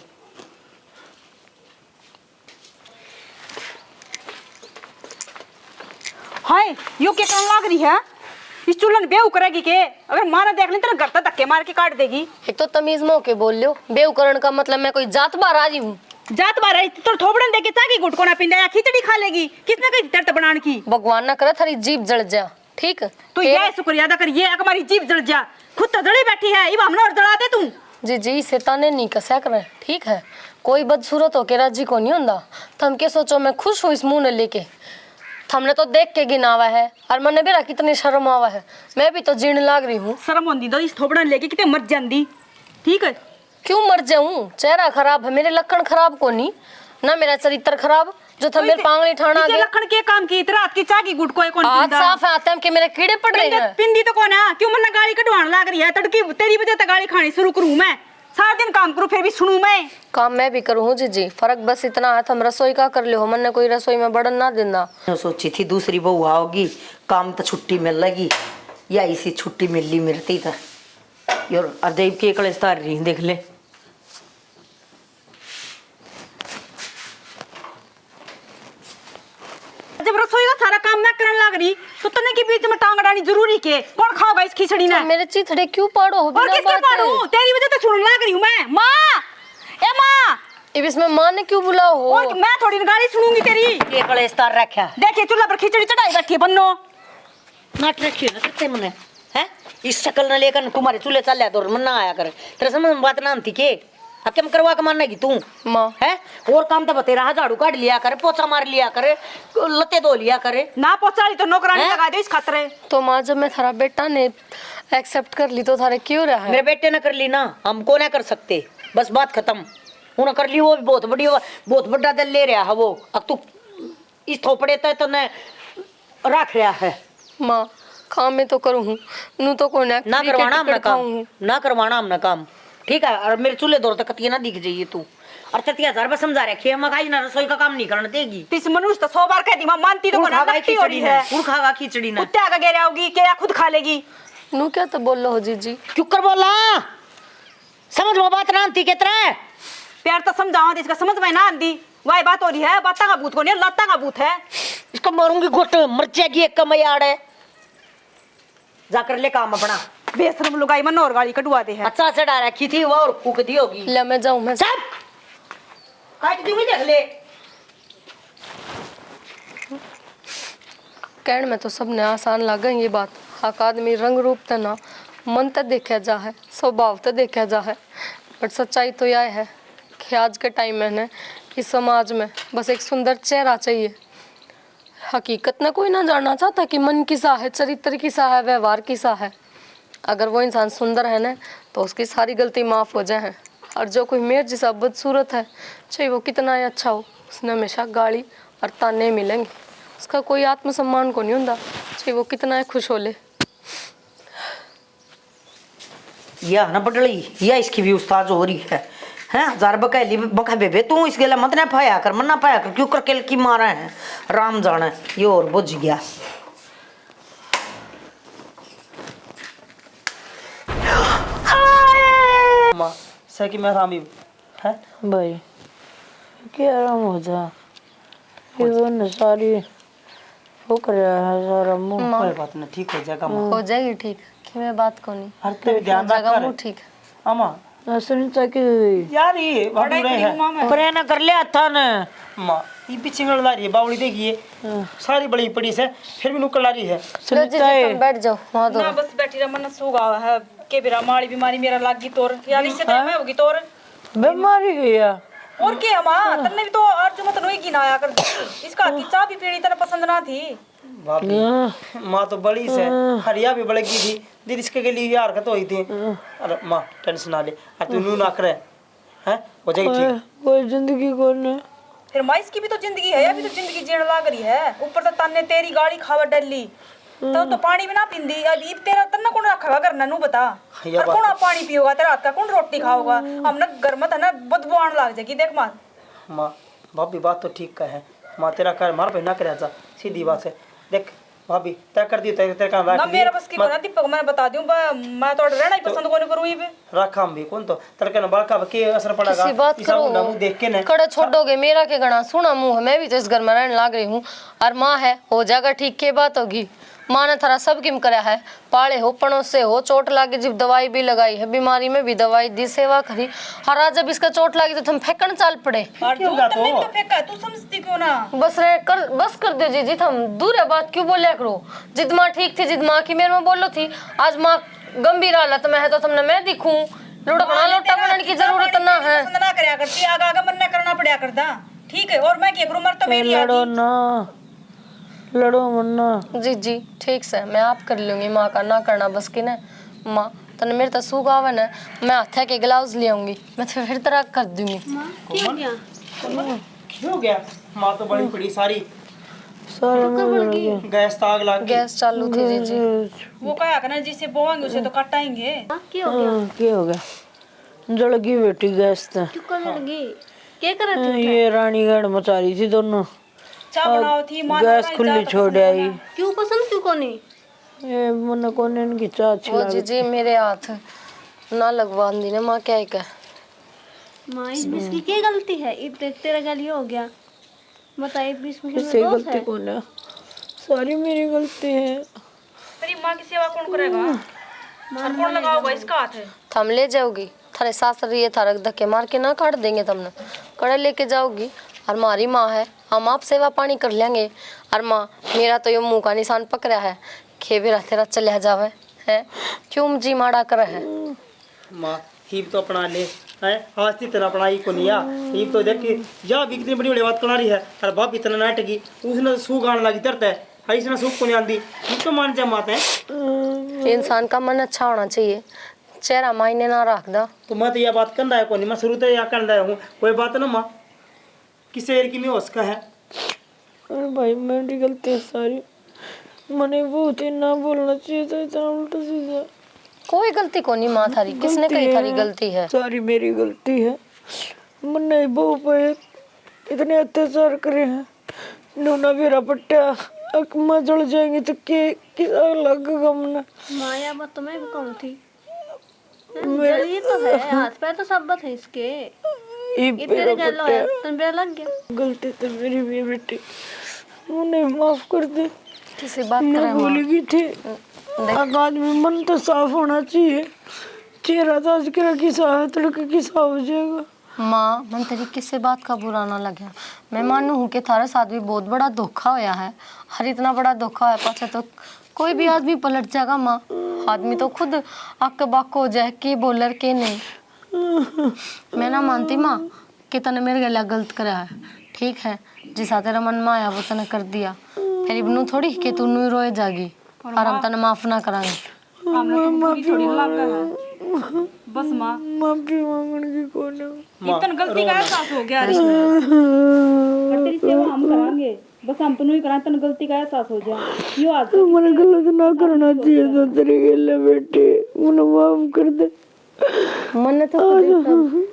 हाय यो क्या करने लग रही है, इस चूल्हा ने बेहू करेगी के, अगर मारा देख ले तेरा घर तक धक्के मार के काट देगी। एक तो तमीज में होके बोल लो, बेउकरण का मतलब मैं कोई जात बार आ रही हूँ, जात बार है तो थोबड़न देके चाकी गुटको ना पिंदा या खिचड़ी खा लेगी, किसने कही तर्त बनान की? भगवान ना करे थारी जीभ जल जा, ठीक तो ये शुक्रिया अदा कर, ये हमारी जीभ जल जा, खुद तो जड़ी बैठी है, इब हमने और जला दे तू। जी शैतान ने नहीं कसा करे, ठीक है कोई बदसूरत होके राजी को नहीं होंदा। थम के सोचो मैं खुश हूँ इस मुंह ने लेके, हमने तो देख के गिनावा है और मन भी कितनी शर्म आवा है। मैं भी तो जीण लाग रही हूँ। शर्म होंदी तो इस थोपड़ा लेके कितने मर जांदी। ठीक है, क्यों मर जाऊं? चेहरा खराब है, मेरे लक्षण खराब को नहीं ना, मेरा चरित्र खराब जो था मेरे पांगली ठाणा इसे गए। लखन के काम की इतना हाथ की चाह की गुट कोई कौन हाथ पिंदा? साफ है, आते हैं कि मेरे कीड़े पड़ रहे हैं। पिंदी तो कौन है? क्यों मन्ना गाली कटवाने लाग रही है? तड़की तेरी वजह से गाली खानी शुरू करूं मैं? सारा दिन काम करूं फिर भी सुनूं मैं? काम मैं भी करूँ जी, फर्क बस इतना है, तुम रसोई का कर लो, मन ने कोई रसोई में बड़न ना देना। सोची थी दूसरी बहू आओगी, काम तो छुट्टी मिल लगी, या इसी छुट्टी मिली मिलती था यार। अदेब के कलेस्तार रही देख ले। जब रसोई का सारा काम मैं करने लग रही तो तने के बीच में टांग अड़ानी जरूरी के? कौन खाओगा इस खिचड़ी ने? मेरे चिथड़े क्यों पाड़ो हो और बिना किसके बात है? पाड़ू? तेरी वजह से सुनने लग रही हूं मैं। माँ, ए माँ, अब इसमें माँ ने क्यों बुलाओ हो? और मैं थोड़ी गाली सुनूंगी तेरी। ये कलेस्तार रखा देखिए चूल्हा पर खिचड़ी चढ़ाई बैठी है बन्नो। नाट रखी है ना सत्ते मने है। इस शक्ल न लेकर तुम्हारे चूल्हे चल तो मन ना आया करे। तेरे समझ में बात ना आती के हकम करवा के मानेगी तू माँ है? और काम तो बतेरा है, झाड़ू काट लिया करे, पोछा मार लिया करे, लत्ते धो लिया करे। ना पहुंचाली तो नौकरानी हैं? लगा दे इस खतरे। तो माँ जब मैं थारा बेटा ने एक्सेप्ट कर ली तो थारे क्यों रहा है? मेरे बेटे ने कर ली ना, हमको ना कर सकते, बस बात खत्म। उन्होंने कर ली, वो भी बहुत बड़ी, बहुत बड़ा दिल ले रहा है वो। अब तू इस थोपड़े तक तो ने रख रहा है। माँ काम में तो करूँ नू तो को ना करवाना हमने काम, ना करवाना हमने काम, ठीक है? और मेरे चूल्हे दौर तक कतिया ना दिख जाइए तू। और 30,000 रुपये समझा रखे मकाई ना, रसोई का काम नहीं करने देगी। तिस मनुष्य तो 100 बार कहती मां, मानती तो कौन कोना, खागा लगती हो रही खिचड़ी है। ने? कौन खागा खिचड़ी ने? कुत्ते आगे गिर आओगी क्या खुद खा लेगी? नू क्या तो बोल लो हो जीजी? क्यों कर बोला? समझ में बात ना आती कितना प्यार तो समझावा, इसका समझ में ना आंदी। वही बात हो रही है, बाता का भूत को नहीं, लाता का भूत है। इसको मारूंगी घुट, मर जाएगी एक कमयाड़ है। जाकर ले काम अपना। बेशरम लुगाई मन और गाली कटवा दे है। अच्छा से डाल रखी थी वो और फूक दी होगी। ले मैं जाऊँ मैं सब काट दूंगी, देख ले। कहने में तो सबने आसान लगा ये बात। हक आदमी रंग रूप तो ना, मन तो देखा जा है, स्वभाव तो देखा जा है, बट सच्चाई तो यह है कि आज के टाइम में ना इस समाज में बस एक सुंदर चेहरा चाहिए। हकीकत में कोई ना जानना चाहता कि मन किसा है, चरित्र किसा है, व्यवहार किसा है। अगर वो इंसान सुंदर है ना तो उसकी सारी गलती माफ़ हो जाए। और जो कोई मेरे जैसा बदसूरत है, चाहे वो कितना ही अच्छा हो, उसने हमेशा गाली और ताने मिलेंगे। उसका कोई आत्मसम्मान को नहीं होता, चाहे वो कितना ही खुश हो ले। यह ना बटली, यह इसकी भी उस्ताद हो रही है। हैं 1000 बकैली बका बेबे तू इस गेला मत ना पाया कर, मन ना पाया कर, क्यों कर के की मारा है राम जाने। ये और बुझ गया। माँ सही में आराम ही है भाई क्या आराम हो जा, ये सारी हो कर रहा है सारा मुंह। कोई बात नहीं, ठीक हो जाएगा माँ। हो जाएगी ठीक, कि मैं बात को नहीं हर तेरे ध्यान हो जाएगा रख मुँह ठीक। अम्मा सुनीता की यार ये भाभी रहे हैं पर ना कर लिया था ना माँ, ये पीछे ला रही है बावली देखिए, सारी बड़ी पड़ी से फिर भी नुकल ला रही है। लो जी तुम बैठ जाओ वहाँ दो। ना बस बैठी रहा, मन सूगा है के बिरा माड़ी बीमारी मेरा लागी तोर यार, इससे टाइम में होगी तोर। बीमारी गया और के मां तन्ने भी तो आज मत रोएगी ना आया कर। इसका की चाय भी पीनी तरह पसंद ना थी। भाभी माँ तो बड़ी से हरिया भी बढ़ेगी थी, दीदी इसके लिए यार का तो हुई थी। अरे माँ टेंशन ना ले, तू नू ना करे हैं, हो जाएगी ठीक। कोई जिंदगी कौन है फिर माँ इसकी भी तो जिंदगी है, अभी तो जिंदगी जीने लाग रही है, ऊपर तो तन्ने तेरी गाड़ी खावा डली तो पानी भी ना पींदी। अभी तेरा तन्ना कौन रखा करना नू बता, और कौन पानी पियोगा तेरा हाथ का, कौन रोटी खाओगा? हम ना घर में था ना बदबू आने लग जाएगी। देख माँ भाभी बात तो ठीक का है माँ, तेरा कर मार पे ना करे जा, सीधी बात है। देख भाभी तय कर दी, तेरे काम ना रख मेरा बस की कोना दीपक मैं बता दूं, मैं तो रहना ही पसंद कोनी करूं। ये रखा हम भी कौन तो तेरे का बाल का के असर पड़ेगा। किसी बात करो देख के ना कड़ा छोड़ोगे मेरा के गणा सुना मुंह। मैं भी तो इस घर में रहने लाग रही हूँ, और माँ है हो जाएगा ठीक के बात होगी। माँ ने थारा सब किम करा है, पाले हो पणों से हो, चोट लागी जब दवाई भी लगाई है, बीमारी में भी दवाई दी, सेवा करी। हर आज जब इसका चोट लगी तो तुम फेंकन चाल पड़े। तो फेंका तू समझती क्यों ना? बस कर दो जी तुम दूर है बात क्यों बोलिया करो। जिद माँ ठीक थी, जिद माँ की मेरे में बोलो थी। आज माँ गंभीर हालत में है तो तुमने मैं दिखूं लुढ़कना लोटा बनाने की जरूरत ना है। पसंद ना करया करती, आगा आगा मन करना पड़या करता। ठीक है, और मैं क्या करूं, मर तो मेरी लड़ो आदि। ना, लड़ो मन्ना। जी जी ठीक से मैं आप कर लूंगी, माँ का ना करना बस की ना। माँ तने मेरे तो सूख आवन है, मैं हाथ के ग्लव्स ले आऊंगी, मैं तो फिर तरह कर दूंगी। क्यों गया? माँ तो बड़ी पड़ी सारी, सारे में गैस तो आग लग गई। गैस चालू थी जी जी। वो कहा करना जिसे बोएंगे उसे तो कटाएंगे। क्या हो गया? जल गई बेटी गैस तो। क्यों कर लगी? क्या कर रहे थे? ये रानीगढ़ मचा रही थी दोनों, चाय बनाओ थी, माँ गैस खुली छोड़ आई। क्यों पसंद क्यों को नहीं? ये मन को ने इनकी चाय अच्छी वो लगी। जी जी मेरे हाथ ना लगवा दी ना माँ, क्या ही कह। माँ इस बीच की क्या गलती है? इब देख तेरा गल ये हो गया, बता इब बीच में किसी गलती को ना, सारी मेरी गलती है। तेरी माँ की सेवा कौन करेगा? और कौन लगाओगा इसका हाथ है? थम ले जाओगी, थारे सासरी है, थारा धक्के मार के ना काट देंगे तुमने, कड़े लेके जाओगी। और हमारी माँ है, हम आप सेवा पानी कर लेंगे। और माँ मेरा तो ये मुंह का निशान पकड़ा है, खेबे रहते रह चले जावे है, क्यों जी माड़ा कर है। माँ हीब तो अपना ले है, आज ती तरह अपना ही को निया। हीब तो देख या भी कितनी बड़ी बड़ी बात करा रही है, और बाप इतना नाटकी उसने सूख आने लगी तरत है, है इसने सूख को नहीं आंदी। हीब तो मान जा माते हैं। इंसान का मन अच्छा होना चाहिए, चेहरा मायने ना रख दा। तो मैं तो यह बात कर रहा है को नहीं, मैं शुरू से यह कर रहा हूँ, कोई बात ना माँ किसी एर की में उसका है। अरे भाई मेरी गलती है सारी, मैंने बहुत ही ना बोलना चाहिए था, इतना उल्टा सीधा। कोई गलती को नहीं माँ थारी, किसने कही थारी गलती है? सारी मेरी गलती है, मैंने बहु पे इतने अत्याचार करे हैं, नूना बेरा पट्टा अकमा जल जाएंगे तो के लगेगा मना। माया बात तो मैं भी कहूँ थी, जली तो है, हाथ पैर तो सब है इसके, इतने गल होया तन बेरा लग गया। गलती तो मेरी भी बेटी, उन्हें माफ कर दे। किसी बात मैं करे भूल गई थी। आगाज में मन तो साफ होना चाहिए, चेहरा तो आज करा किसा है, तड़का किसा हो जाएगा। माँ मन तेरी किसी बात का बुरा ना लगे, मैं मानू हूँ कि थारे साथ भी बहुत बड़ा धोखा होया है। हर इतना बड़ा धोखा है पाछे तो कोई भी आदमी पलट जाएगा माँ, आदमी तो खुद अक बक हो जाए कि बोलर के नहीं। मैं ना मानती माँ कि तने मेरे गला गलत करा है, ठीक है जिसा तेरा मन में आया वो तने कर दिया, फिर इबनू थोड़ी कि तू नू रोए जागी और हम तने माफ ना करांगे। थोड़ी लगा है बस माँ, माफी मांगने की कौन है? इतन गलती का एहसास हो गया इसमें, और तेरी सेवा हम करांगे, बस हम तो नहीं करा, तन गलती का एहसास हो जाए। यो आज मैंने गलत ना करना चाहिए था तेरे गले बेटे, मुझे माफ कर दे। मन तो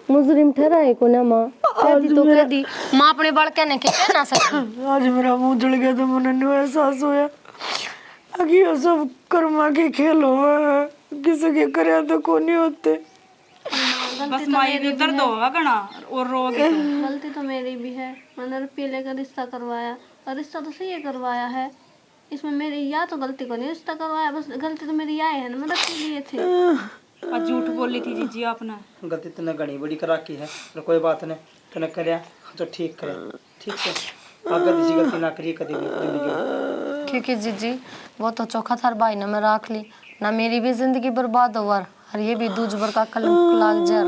मुजरिम ठहराए को ना माँ, कह दी तो कह दी, माँ अपने बाल कहने के कह ना सकती। आज मेरा मुंह जल गया तो मैंने न्यू एहसास होया कि ये सब कर्मा के खेल हो, किसी के करे तो को नहीं होते। बस माई भी दर्द होगा गना और रोगे तो। गलती तो मेरी भी है, मैंने रुपये लेकर रिश्ता करवाया और रिश्ता तो सही करवाया है, इसमें मेरी या तो गलती को नहीं रिश्ता करवाया, बस गलती तो मेरी या है ना, मदद के लिए थे। और झूठ बोली थी जीजी आपने। गलती तने घनी बड़ी करा की है, तो कोई बात नहीं, तने करया तो ठीक करे, ठीक है अगर किसी गलती ना करिए कभी भी जिंदगी में। क्योंकि जीजी वो तो चौखा थार भाई ने मैं रख ली ना, मेरी भी जिंदगी बर्बाद हो और ये भी दूज भर का कलंक लाग जा।